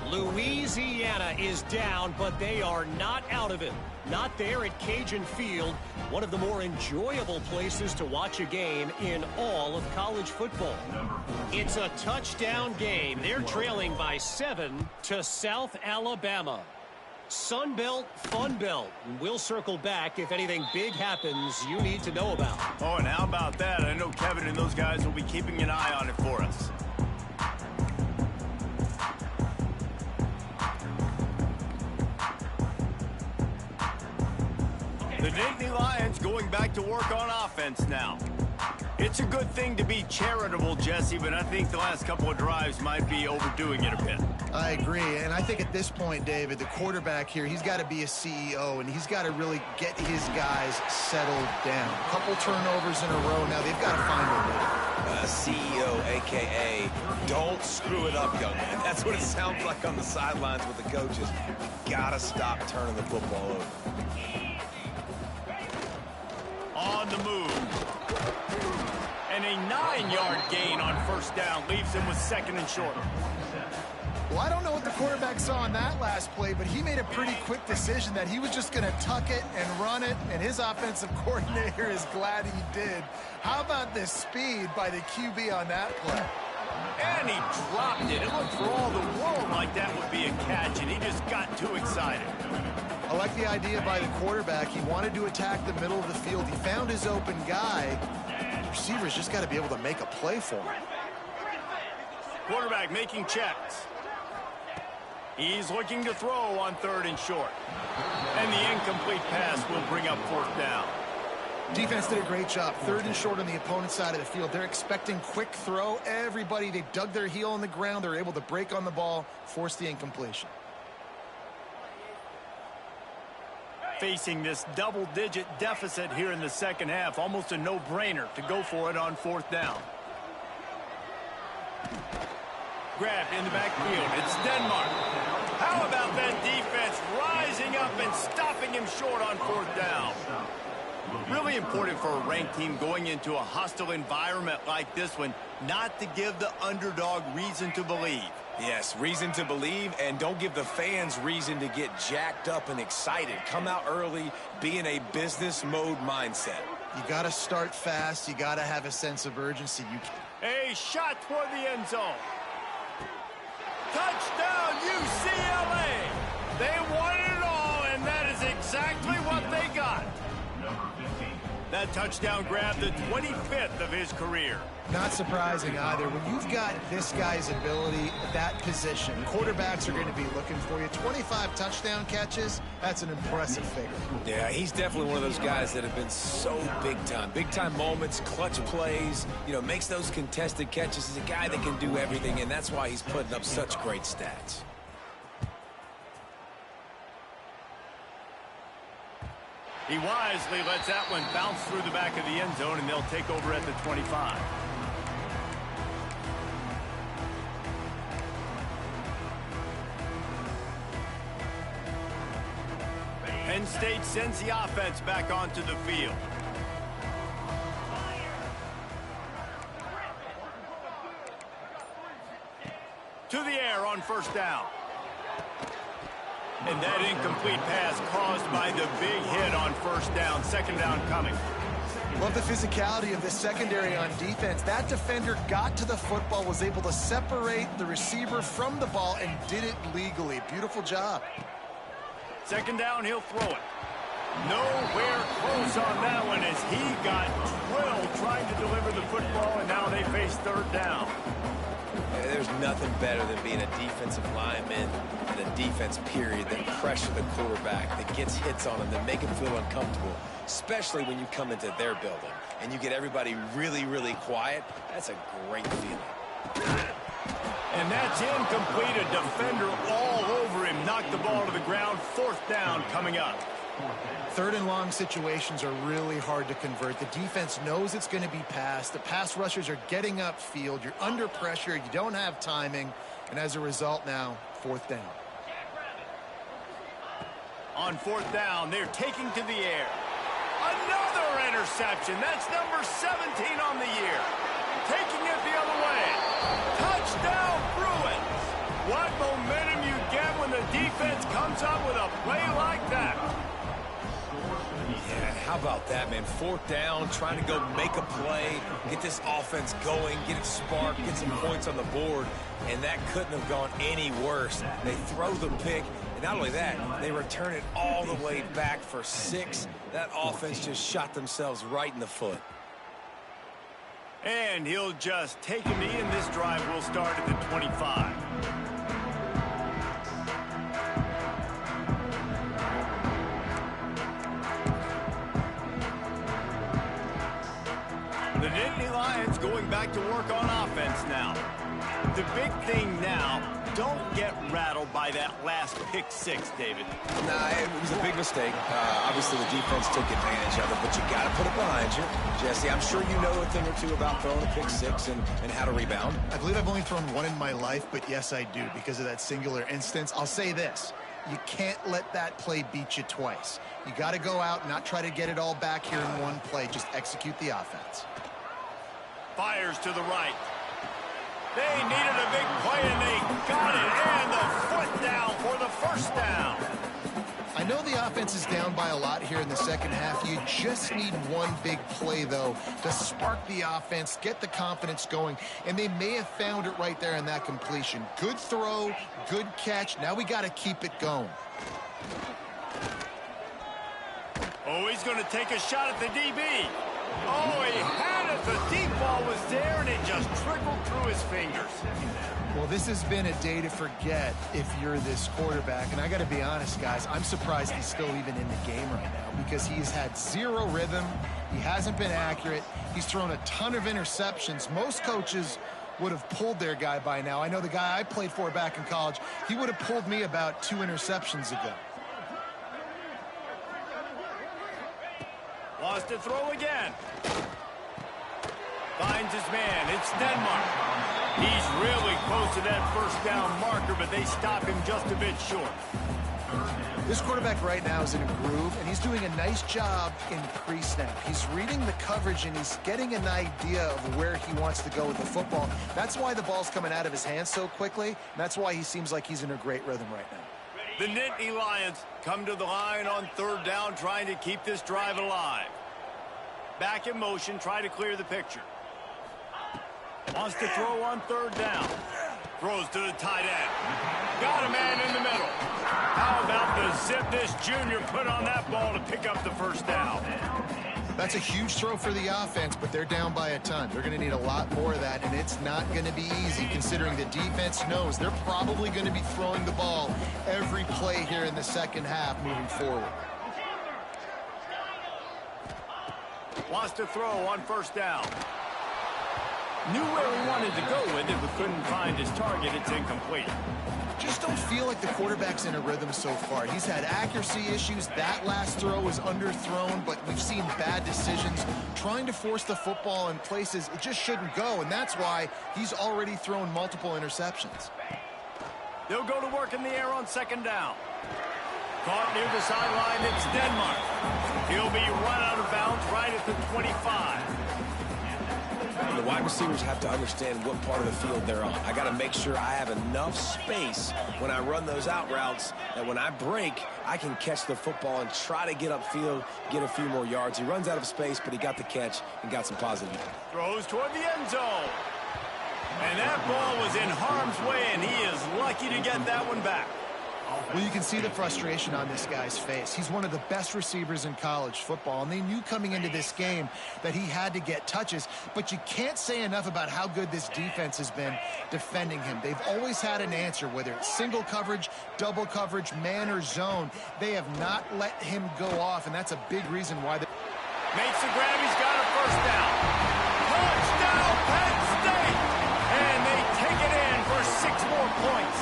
Louisiana is down, but they are not out of it. Not there at Cajun Field, one of the more enjoyable places to watch a game in all of college football. It's a touchdown game. They're trailing by 7 to South Alabama. Sun Belt, Fun Belt. We'll circle back if anything big happens you need to know about. Oh, and how about that? I know Kevin and those guys will be keeping an eye on it for us. The Nittany Lions going back to work on offense now. It's a good thing to be charitable, Jesse, but I think the last couple of drives might be overdoing it a bit. I agree, and I think at this point, David, the quarterback here, he's got to be a CEO, and he's got to really get his guys settled down. A couple turnovers in a row now. They've got to find a rhythm. CEO, a.k.a. don't screw it up, young man. That's what it sounds like on the sidelines with the coaches. Got to stop turning the football over. On the move. And a 9-yard gain on 1st down leaves him with 2nd and short. Well, I don't know what the quarterback saw on that last play, but he made a pretty quick decision that he was just going to tuck it and run it, and his offensive coordinator is glad he did. How about the speed by the QB on that play? And he dropped it. It looked for all the world like that would be a catch, and he just got too excited. I like the idea by the quarterback. He wanted to attack the middle of the field. He found his open guy. The receiver's just got to be able to make a play for him. Quarterback making checks. He's looking to throw on 3rd and short. And the incomplete pass will bring up 4th down. Defense did a great job. 3rd and short on the opponent's side of the field. They're expecting quick throw. Everybody, they dug their heel on the ground. They're able to break on the ball, force the incompletion. Facing this double-digit deficit here in the 2nd half, almost a no-brainer to go for it on 4th down. grab in the backfield. It's Denmark. How about that defense rising up and stopping him short on 4th down? Really important for a ranked team going into a hostile environment like this one, not to give the underdog reason to believe. Yes, reason to believe, and don't give the fans reason to get jacked up and excited. Come out early, be in a business mode mindset. You got to start fast. You got to have a sense of urgency. A shot toward the end zone. Touchdown, UCLA! They won it all, and that is exactly what they got. That touchdown grabbed the 25th of his career. Not surprising either. When you've got this guy's ability at that position, quarterbacks are going to be looking for you. 25 touchdown catches, that's an impressive figure. Yeah, he's definitely one of those guys that have been so big time. Big time moments, clutch plays, makes those contested catches. He's a guy that can do everything, and that's why he's putting up such great stats. He wisely lets that one bounce through the back of the end zone, and they'll take over at the 25. Penn State sends the offense back onto the field. To the air on 1st down. And that incomplete pass caused by the big hit on 1st down. 2nd down coming. Love the physicality of the secondary on defense. That defender got to the football, was able to separate the receiver from the ball, and did it legally. Beautiful job. 2nd down, he'll throw it. Nowhere close on that one as he got drilled trying to deliver the football, and now they face 3rd down. There's nothing better than being a defensive lineman and a defense period that pressure the quarterback, that gets hits on him, that make him feel uncomfortable, especially when you come into their building and you get everybody really, really quiet. That's a great feeling. And that's incomplete. A defender all over him. Knocked the ball to the ground. 4th down coming up. 3rd and long situations are really hard to convert. The defense knows it's going to be passed. The pass rushers are getting upfield. You're under pressure. You don't have timing. And as a result now, 4th down. On 4th down, they're taking to the air. Another interception. That's number 17 on the year. Taking it the other way. Touchdown, Bruins. What momentum you get when the defense comes up with a play like that. Yeah, how about that, man? 4th down, trying to go make a play, get this offense going, get it sparked, get some points on the board, and that couldn't have gone any worse. They throw the pick, and not only that, they return it all the way back for 6. That offense just shot themselves right in the foot. And he'll just take a knee, and this drive will start at the 25. The Nittany Lions going back to work on offense now. The big thing now, don't get rattled by that last pick 6, David. Nah, it was a big mistake. Obviously, the defense took advantage of it, but you got to put it behind you. Jesse, I'm sure you know a thing or two about throwing a pick 6 and how to rebound. I believe I've only thrown one in my life, but yes, I do because of that singular instance. I'll say this. You can't let that play beat you twice. You got to go out and not try to get it all back here in one play. Just execute the offense. Fires to the right. They needed a big play, and they got it. And the 4th down for the 1st down. I know the offense is down by a lot here in the second half. You just need one big play, though, to spark the offense, get the confidence going, and they may have found it right there in that completion. Good throw, good catch. Now we got to keep it going. Oh, he's going to take a shot at the DB. Oh, he had it. The deep ball was there, and it just trickled through his fingers. Well, this has been a day to forget if you're this quarterback. And I got to be honest, guys, I'm surprised he's still even in the game right now because he's had zero rhythm. He hasn't been accurate. He's thrown a ton of interceptions. Most coaches would have pulled their guy by now. I know the guy I played for back in college, he would have pulled me about 2 interceptions ago. Lost to throw again. Finds his man. It's Denmark. He's really close to that first down marker, but they stop him just a bit short. This quarterback right now is in a groove, and he's doing a nice job in pre-snap. He's reading the coverage, and he's getting an idea of where he wants to go with the football. That's why the ball's coming out of his hands so quickly, and that's why he seems like he's in a great rhythm right now. The Nittany Lions come to the line on third down, trying to keep this drive alive. Back in motion, try to clear the picture. Wants to throw on third down. Throws to the tight end. Got a man in the middle. How about the zip this junior put on that ball to pick up the first down? That's a huge throw for the offense, but they're down by a ton. They're going to need a lot more of that, and it's not going to be easy considering the defense knows they're probably going to be throwing the ball every play here in the second half moving forward. Wants to throw on first down. Knew where he wanted to go with it, but couldn't find his target. It's incomplete. Just don't feel like the quarterback's in a rhythm so far. He's had accuracy issues. That last throw was underthrown, but we've seen bad decisions trying to force the football in places it just shouldn't go, and that's why he's already thrown multiple interceptions. They'll go to work in the air on second down. Caught near the sideline, it's Denmark. He'll be run out of bounds right at the 25. The wide receivers have to understand what part of the field they're on. I got to make sure I have enough space when I run those out routes that when I break, I can catch the football and try to get upfield, get a few more yards. He runs out of space, but he got the catch and got some positive. Throws toward the end zone. And that ball was in harm's way, and he is lucky to get that one back. Well, you can see the frustration on this guy's face. He's one of the best receivers in college football, and they knew coming into this game that he had to get touches, but you can't say enough about how good this defense has been defending him. They've always had an answer, whether it's single coverage, double coverage, man or zone. They have not let him go off, and that's a big reason why they... Makes the grab, he's got a first down. Touchdown, Penn State! And they take it in for 6 more points.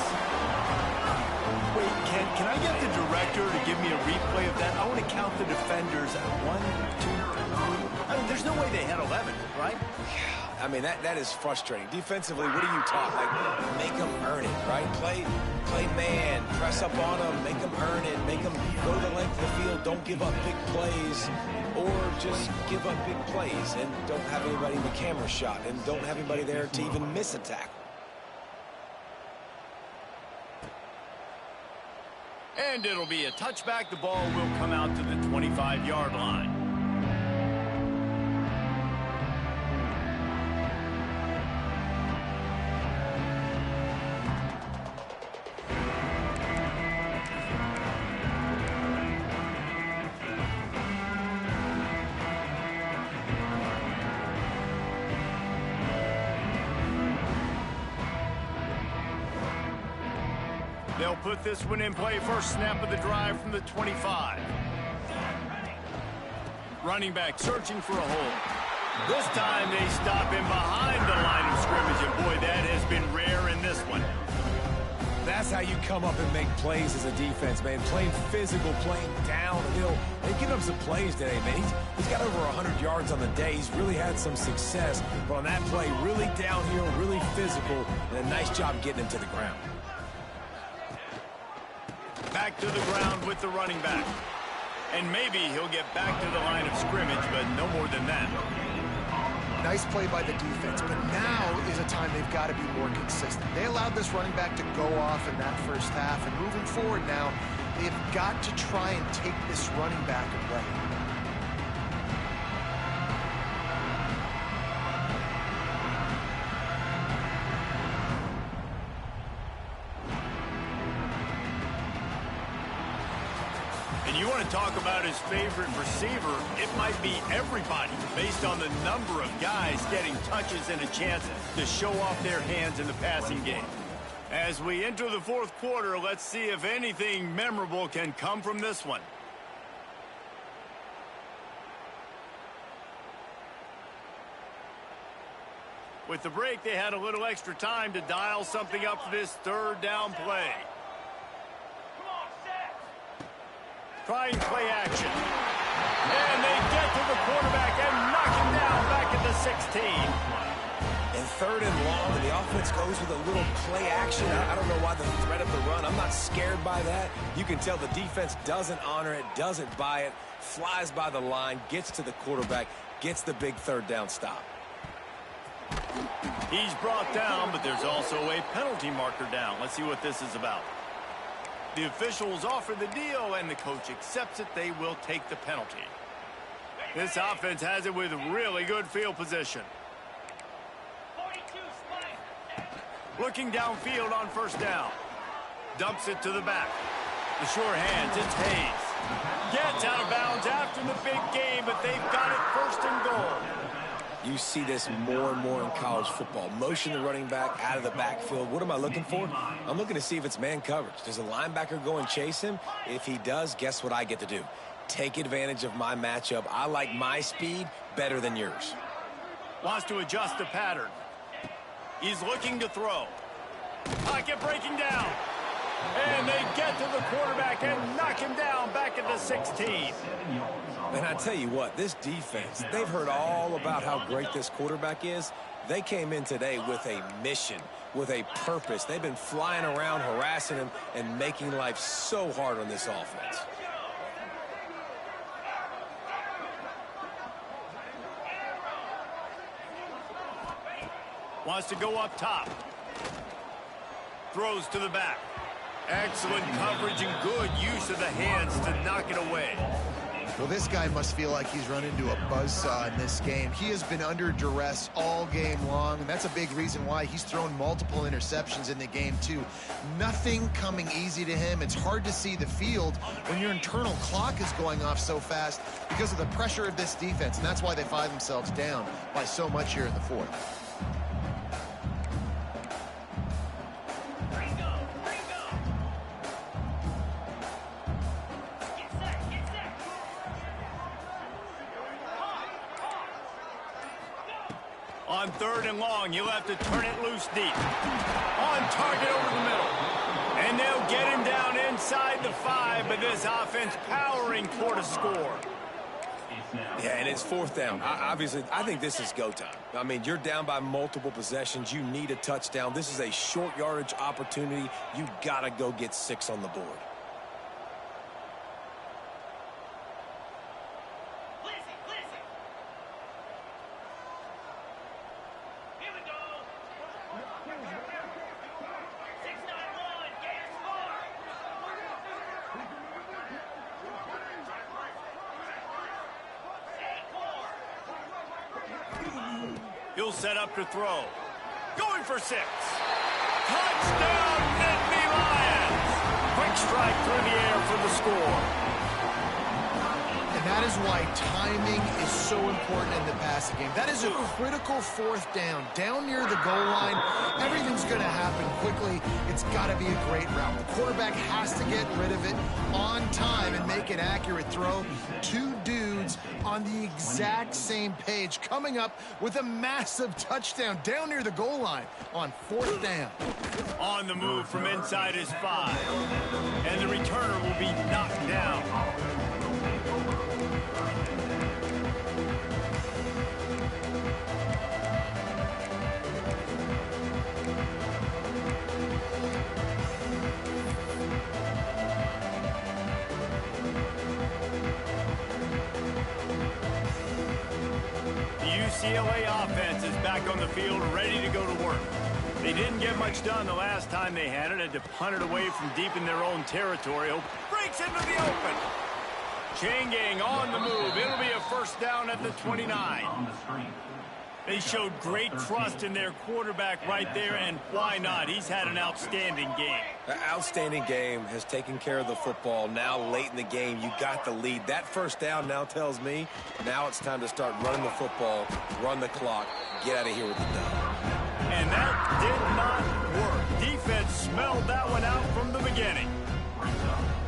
Wait, can I get the director to give me a replay of that? I want to count the defenders at 1, 2, 3. I mean, there's no way they had 11, right? I mean, that is frustrating. Defensively, what are you taught? Like, make them earn it, right? Play man, press up on them, make them earn it, make them go the length of the field, don't give up big plays, or just give up big plays and don't have anybody in the camera shot and don't have anybody there to even miss a tackle. And it'll be a touchback. The ball will come out to the 25-yard line. They'll put this one in play. First snap of the drive from the 25. Running back searching for a hole. This time they stop him behind the line of scrimmage, and boy, that has been rare in this one. That's how you come up and make plays as a defense, man. Playing physical, playing downhill. They give up some plays today, man. He's got over 100 yards on the day. He's really had some success. But on that play, really downhill, really physical, and a nice job getting him to the ground. Back to the ground with the running back. And maybe he'll get back to the line of scrimmage, but no more than that. Nice play by the defense, but now is a time they've got to be more consistent. They allowed this running back to go off in that first half, and moving forward now, they've got to try and take this running back away. You want to talk about his favorite receiver, it might be everybody based on the number of guys getting touches and a chance to show off their hands in the passing game. As we enter the fourth quarter, let's see if anything memorable can come from this one. With the break, they had a little extra time to dial something up for this third down play. Trying play action. And they get to the quarterback and knock him down back at the 16. And 3rd and long, and the offense goes with a little play action. I don't know why the threat of the run. I'm not scared by that. You can tell the defense doesn't honor it, doesn't buy it, flies by the line, gets to the quarterback, gets the big 3rd down stop. He's brought down, but there's also a penalty marker down. Let's see what this is about. The officials offer the deal, and the coach accepts it. They will take the penalty. This offense has it with really good field position. Looking downfield on 1st down. Dumps it to the back. The sure hands, it's Hayes. Gets out of bounds after the big game, but they've got it 1st and goal. You see this more and more in college football. Motion the running back out of the backfield. What am I looking for? I'm looking to see if it's man coverage. Does a linebacker go and chase him? If he does, guess what I get to do? Take advantage of my matchup. I like my speed better than yours. Wants to adjust the pattern. He's looking to throw. Pocket breaking down. And they get to the quarterback and knock him down back at the 16. And I tell you what, this defense, they've heard all about how great this quarterback is. They came in today with a mission, with a purpose. They've been flying around, harassing him, and making life so hard on this offense. Wants to go up top. Throws to the back. Excellent coverage and good use of the hands to knock it away. Well, this guy must feel like he's run into a buzzsaw in this game. He has been under duress all game long, and that's a big reason why he's thrown multiple interceptions in the game, too. Nothing coming easy to him. It's hard to see the field when your internal clock is going off so fast because of the pressure of this defense, and that's why they find themselves down by so much here in the 4th. On 3rd and long, you'll have to turn it loose deep. On target over the middle. And they'll get him down inside the 5, but this offense powering toward a score. Yeah, and it's 4th down. Obviously, I think this is go time. I mean, you're down by multiple possessions. You need a touchdown. This is a short yardage opportunity. You got to go get 6 on the board. He'll set up to throw. Going for 6. Touchdown, Nittany Lions! Quick strike through the air for the score. And that is why timing is so important in the passing game. That is a critical 4th down. Down near the goal line, everything's going to happen quickly. It's got to be a great route. The quarterback has to get rid of it on time and make an accurate throw. 2 dudes on the exact same page, coming up with a massive touchdown down near the goal line on 4th down. On the move from inside his 5. And the returner will be knocked down. UCLA offense is back on the field, ready to go to work. They didn't get much done the last time they had it. Had to punt it away from deep in their own territory. Breaks into the open. Chain gang on the move. It'll be a 1st down at the 29. They showed great trust in their quarterback right there, and why not? He's had an outstanding game. An outstanding game, has taken care of the football. Now late in the game, you got the lead. That 1st down now tells me now it's time to start running the football, run the clock, get out of here with the dub. And that did not work. Defense smelled that one out from the beginning.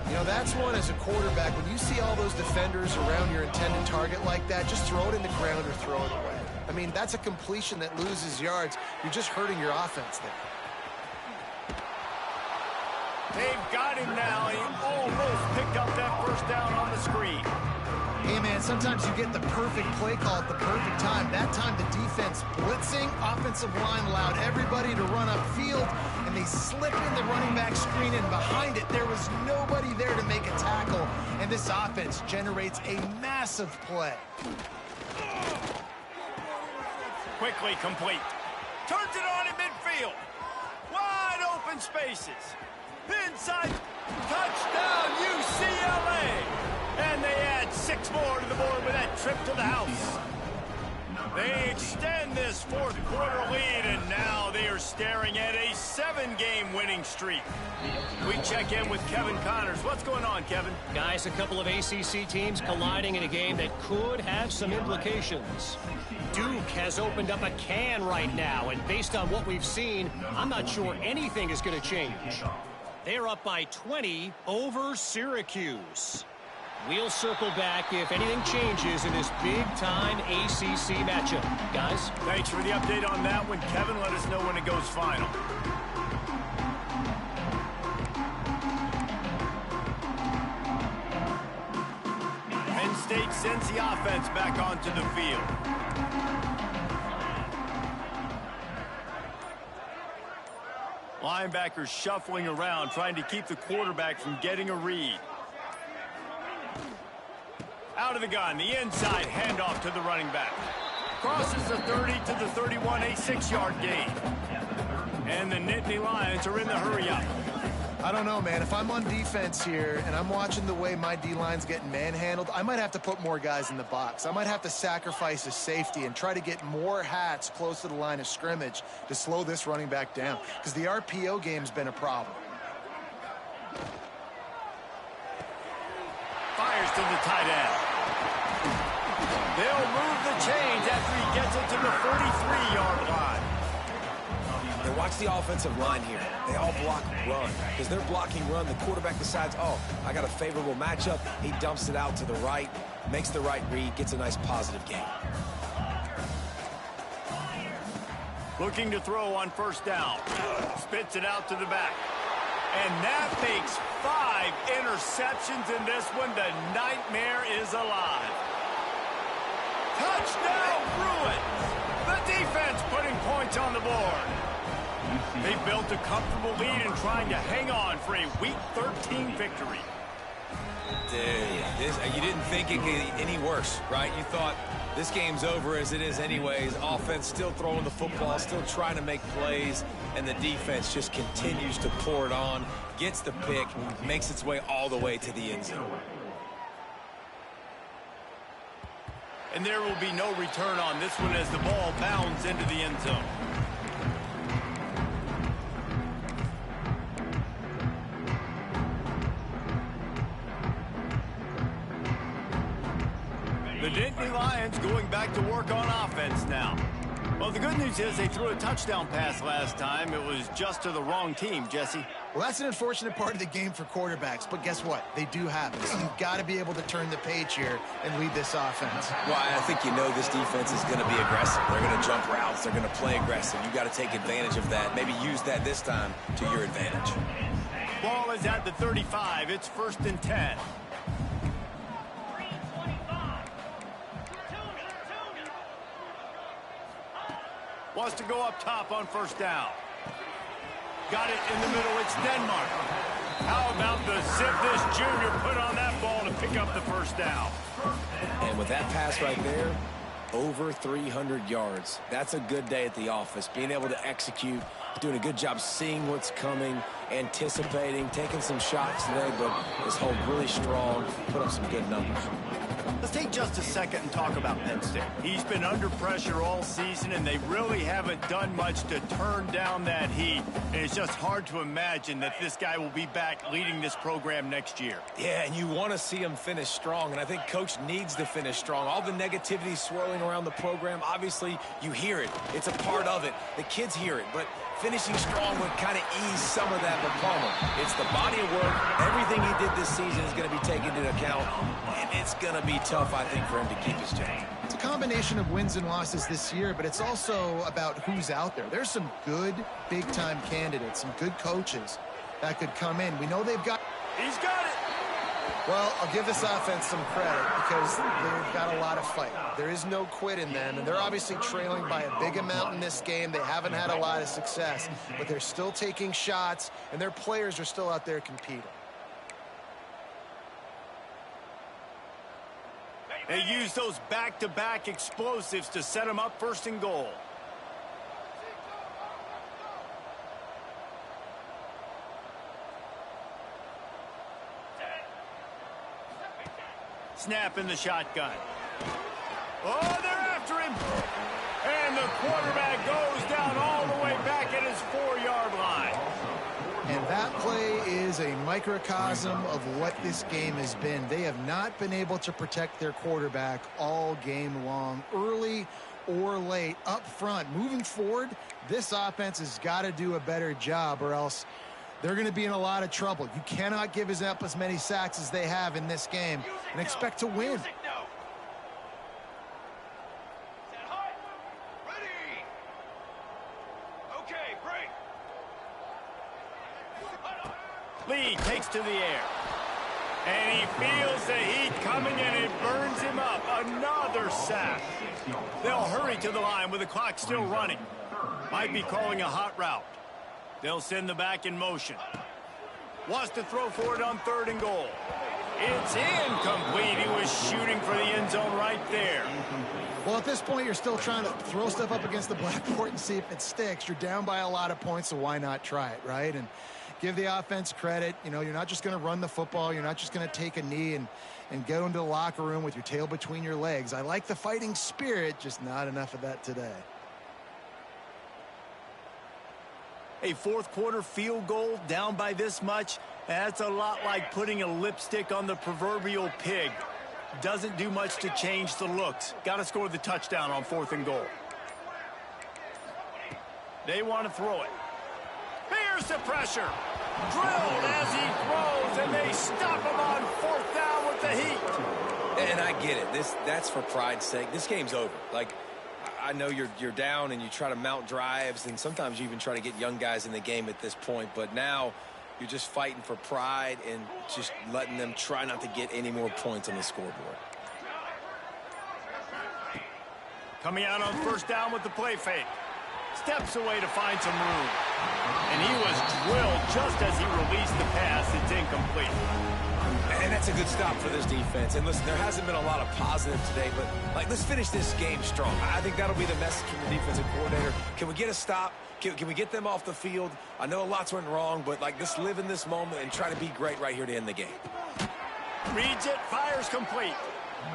You know, that's one as a quarterback. When you see all those defenders around your intended target like that, just throw it in the ground or throw it away. I mean, that's a completion that loses yards. You're just hurting your offense there. They've got him now. He almost picked up that 1st down on the screen. Hey, man, sometimes you get the perfect play call at the perfect time. That time, the defense blitzing, offensive line allowed everybody to run upfield, and they slip in the running back screen, and behind it, there was nobody there to make a tackle, and this offense generates a massive play. Quickly complete. Turns it on in midfield. Wide open spaces. Inside. Touchdown, UCLA. And they add 6 more to the board with that trip to the house. They extend this fourth quarter lead, and now they are staring at a 7-game winning streak. We check in with Kevin Connors. What's going on, Kevin? Guys, a couple of ACC teams colliding in a game that could have some implications. Duke has opened up a can right now, and based on what we've seen, I'm not sure anything is going to change. They're up by 20 over Syracuse. We'll circle back if anything changes in this big-time ACC matchup. Guys? Thanks for the update on that one, Kevin. Let us know when it goes final. Penn State sends the offense back onto the field. Linebackers shuffling around, trying to keep the quarterback from getting a read. Out of the gun, the inside handoff to the running back. Crosses the 30 to the 31, a 6-yard gain. And the Nittany Lions are in the hurry-up. I don't know, man. If I'm on defense here and I'm watching the way my D-line's getting manhandled, I might have to put more guys in the box. I might have to sacrifice a safety and try to get more hats close to the line of scrimmage to slow this running back down, because the RPO game's been a problem. Fires to the tight end. They'll move the chains after he gets it to the 43-yard line. And watch the offensive line here. They all block run. Because they're blocking run, the quarterback decides, oh, I got a favorable matchup. He dumps it out to the right, makes the right read, gets a nice positive gain. Looking to throw on first down. Spits it out to the back. And that makes 5 interceptions in this one. The nightmare is alive. Touchdown, Bruins! The defense putting points on the board. They built a comfortable lead and trying to hang on for a Week 13 victory. Dude, you didn't think it could get any worse, right? You thought this game's over as it is anyways. Offense still throwing the football, still trying to make plays, and the defense just continues to pour it on, gets the pick, makes its way all the way to the end zone. And there will be no return on this one as the ball bounds into the end zone. The Nittany Lions going back to work on offense now. Well, the good news is they threw a touchdown pass last time. It was just to the wrong team, Jesse. Well, that's an unfortunate part of the game for quarterbacks, but guess what? They do have it. So you've got to be able to turn the page here and lead this offense. Well, I think you know this defense is going to be aggressive. They're going to jump routes. They're going to play aggressive. You've got to take advantage of that. Maybe use that this time to your advantage. Ball is at the 35. It's 1st and 10. Wants to go up top on first down. Got it in the middle. It's Denmark. How about the zip this junior put on that ball to pick up the first down? And with that pass right there, over 300 yards. That's a good day at the office. Being able to execute, doing a good job seeing what's coming, anticipating, taking some shots today, but is held really strong, put up some good numbers. Let's take just a second and talk about Penn State. He's been under pressure all season, and they really haven't done much to turn down that heat. And it's just hard to imagine that this guy will be back leading this program next year. Yeah, and you want to see him finish strong, and I think Coach needs to finish strong. All the negativity swirling around the program, obviously you hear it. It's a part of it. The kids hear it, but finishing strong would kind of ease some of that Palmer. It's the body of work. Everything he did this season is going to be taken into account, and it's going to be tough, I think, for him to keep his job. It's a combination of wins and losses this year, but it's also about who's out there. There's some good big-time candidates, some good coaches that could come in. We know they've got... He's got it! Well, I'll give this offense some credit because they've got a lot of fight. There is no quit in them, and they're obviously trailing by a big amount in this game. They haven't had a lot of success, but they're still taking shots, and their players are still out there competing. They use those back-to-back explosives to set them up first and goal. Snap in the shotgun. Oh, they're after him. And the quarterback goes down all the way back at his 4-yard line. And that play is a microcosm of what this game has been. They have not been able to protect their quarterback all game long, early or late, up front. Moving forward, this offense has got to do a better job, or else they're going to be in a lot of trouble. You cannot give up as many sacks as they have in this game and expect to win. Lee takes to the air. And he feels the heat coming, and it burns him up. Another sack. They'll hurry to the line with the clock still running. Might be calling a hot route. They'll send the back in motion. Wants to throw for it on 3rd and goal. It's incomplete. He was shooting for the end zone right there. Well, at this point, you're still trying to throw stuff up against the blackboard and see if it sticks. You're down by a lot of points, so why not try it, right? And give the offense credit. You know, you're not just going to run the football. You're not just going to take a knee and go into the locker room with your tail between your legs. I like the fighting spirit, just not enough of that today. A 4th quarter field goal down by this much, that's a lot like putting a lipstick on the proverbial pig. Doesn't do much to change the looks. Got to score the touchdown on 4th and goal. They want to throw it. Here's the pressure. Drilled as he throws, and they stop him on 4th down with the heat. And I get it. That's for pride's sake. This game's over. Like, I know you're down and you try to mount drives, and sometimes you even try to get young guys in the game at this point, but now you're just fighting for pride and just letting them try not to get any more points on the scoreboard. Coming out on 1st down with the play fake. Steps away to find some room. And he was drilled just as he released the pass. It's incomplete. And that's a good stop for this defense. And listen, there hasn't been a lot of positive today, but like, let's finish this game strong. I think that'll be the message from the defensive coordinator. Can we get a stop? Can we get them off the field? I know lots went wrong, but like, let's live in this moment and try to be great right here to end the game. Reads it, fires complete.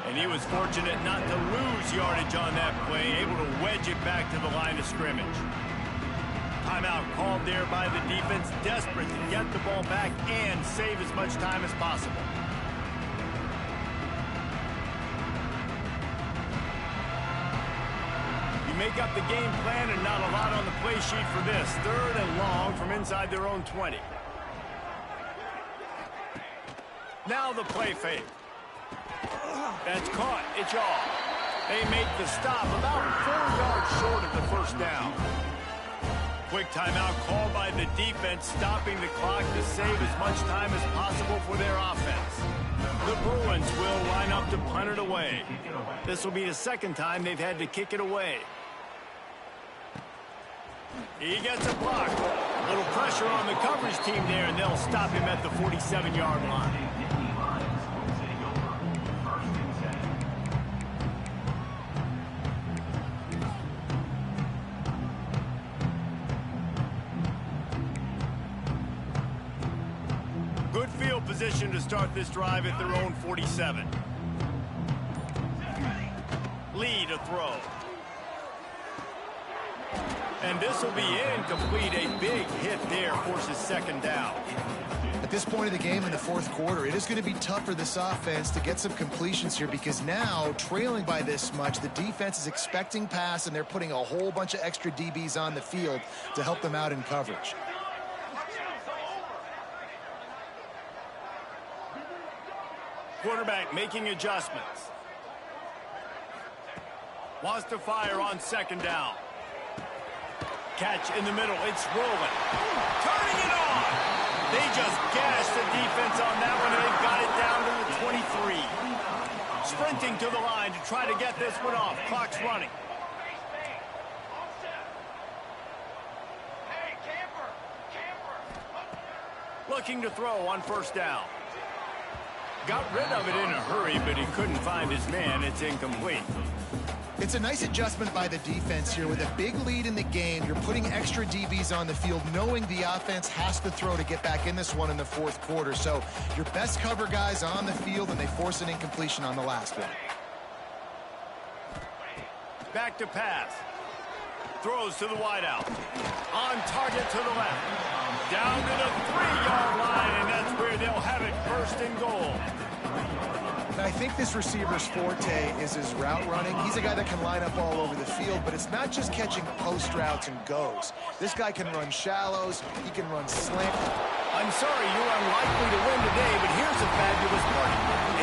And he was fortunate not to lose yardage on that play, able to wedge it back to the line of scrimmage. Timeout called there by the defense, desperate to get the ball back and save as much time as possible. You make up the game plan and not a lot on the play sheet for this. 3rd and long from inside their own 20. Now the play fake. That's caught. It's off. They make the stop about 4 yards short of the 1st down. Quick timeout called by the defense, stopping the clock to save as much time as possible for their offense. The Bruins will line up to punt it away. This will be the 2nd time they've had to kick it away. He gets a block. A little pressure on the coverage team there, and they'll stop him at the 47-yard line. Good field position to start this drive at their own 47. Lee to throw. And this will be incomplete. A big hit there forces 2nd down. At this point of the game in the 4th quarter, it is going to be tough for this offense to get some completions here because now, trailing by this much, the defense is expecting pass, and they're putting a whole bunch of extra DBs on the field to help them out in coverage. Quarterback making adjustments. Wants to fire on 2nd down. Catch in the middle. It's rolling. Turning it on. They just gashed the defense on that one, and they got it down to sprinting to the line to try to get this one off. Clock's running. Looking to throw on first down. Got rid of it in a hurry, but he couldn't find his man. It's incomplete. It's a nice adjustment by the defense here. With a big lead in the game, you're putting extra DBs on the field, knowing the offense has to throw to get back in this one in the fourth quarter. So your best cover guys on the field, and they force an incompletion on the last one. Back to pass. Throws to the wideout. On target to the left. Down to the 3-yard line, and that's where they'll have it first and goal. I think this receiver's forte is his route running. He's a guy that can line up all over the field, but it's not just catching post routes and goes. This guy can run shallows. He can run slant. I'm sorry you're unlikely to win today, but here's a fabulous play.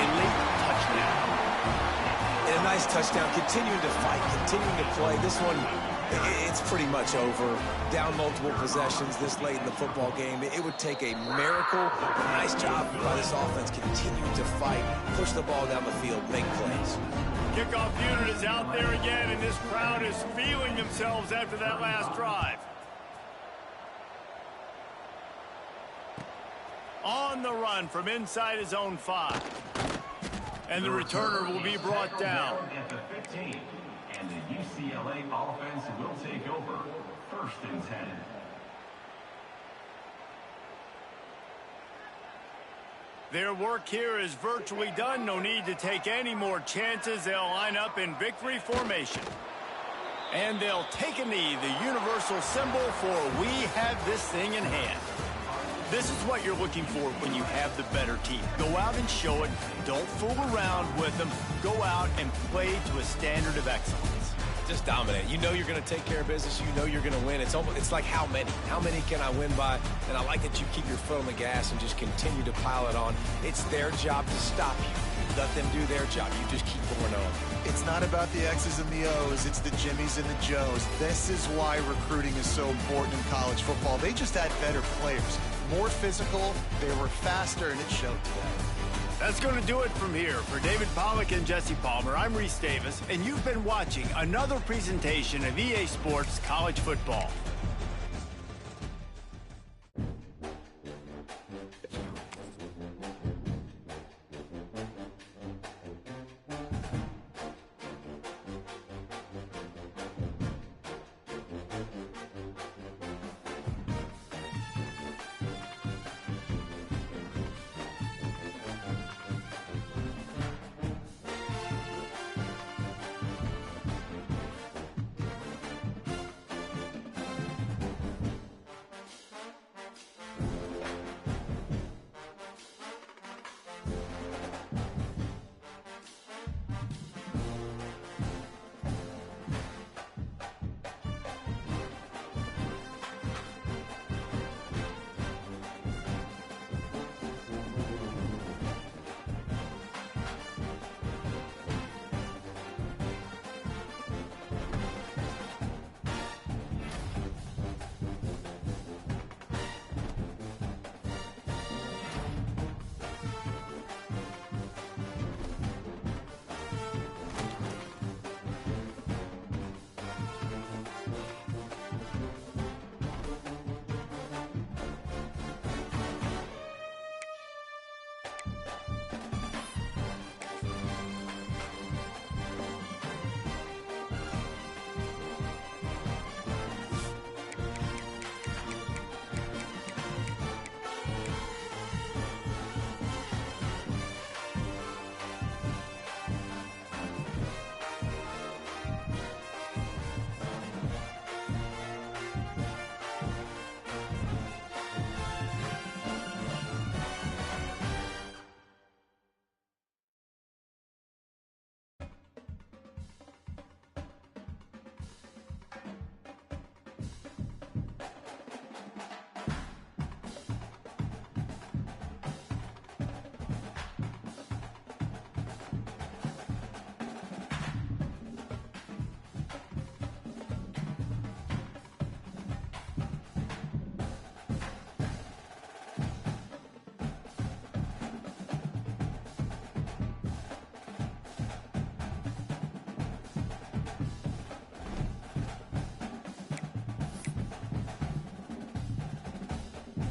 A late touchdown. And a nice touchdown. Continuing to fight, continuing to play. This one, it's pretty much over. Down multiple possessions this late in the football game. It would take a miracle. Nice job by this offense continuing to fight, push the ball down the field, make plays. Kickoff unit is out there again, and this crowd is feeling themselves after that last drive. On the run from inside his own 5. And the returner will be brought down. At the 15. And the UCLA offense will take over. First and 10. Their work here is virtually done. No need to take any more chances. They'll line up in victory formation. And they'll take a knee, the universal symbol for we have this thing in hand. This is what you're looking for when you have the better team. Go out and show it. Don't fool around with them. Go out and play to a standard of excellence. Just dominate. You know you're going to take care of business. You know you're going to win. It's like how many? How many can I win by? And I like that you keep your foot on the gas and just continue to pile it on. It's their job to stop you. Let them do their job. You just keep going on. It's not about the X's and the O's. It's the Jimmies and the Joes. This is why recruiting is so important in college football. They just had better players. More physical, they were faster, and it showed today. That's going to do it from here. For David Pollack and Jesse Palmer, I'm Reese Davis, and you've been watching another presentation of EA Sports College Football.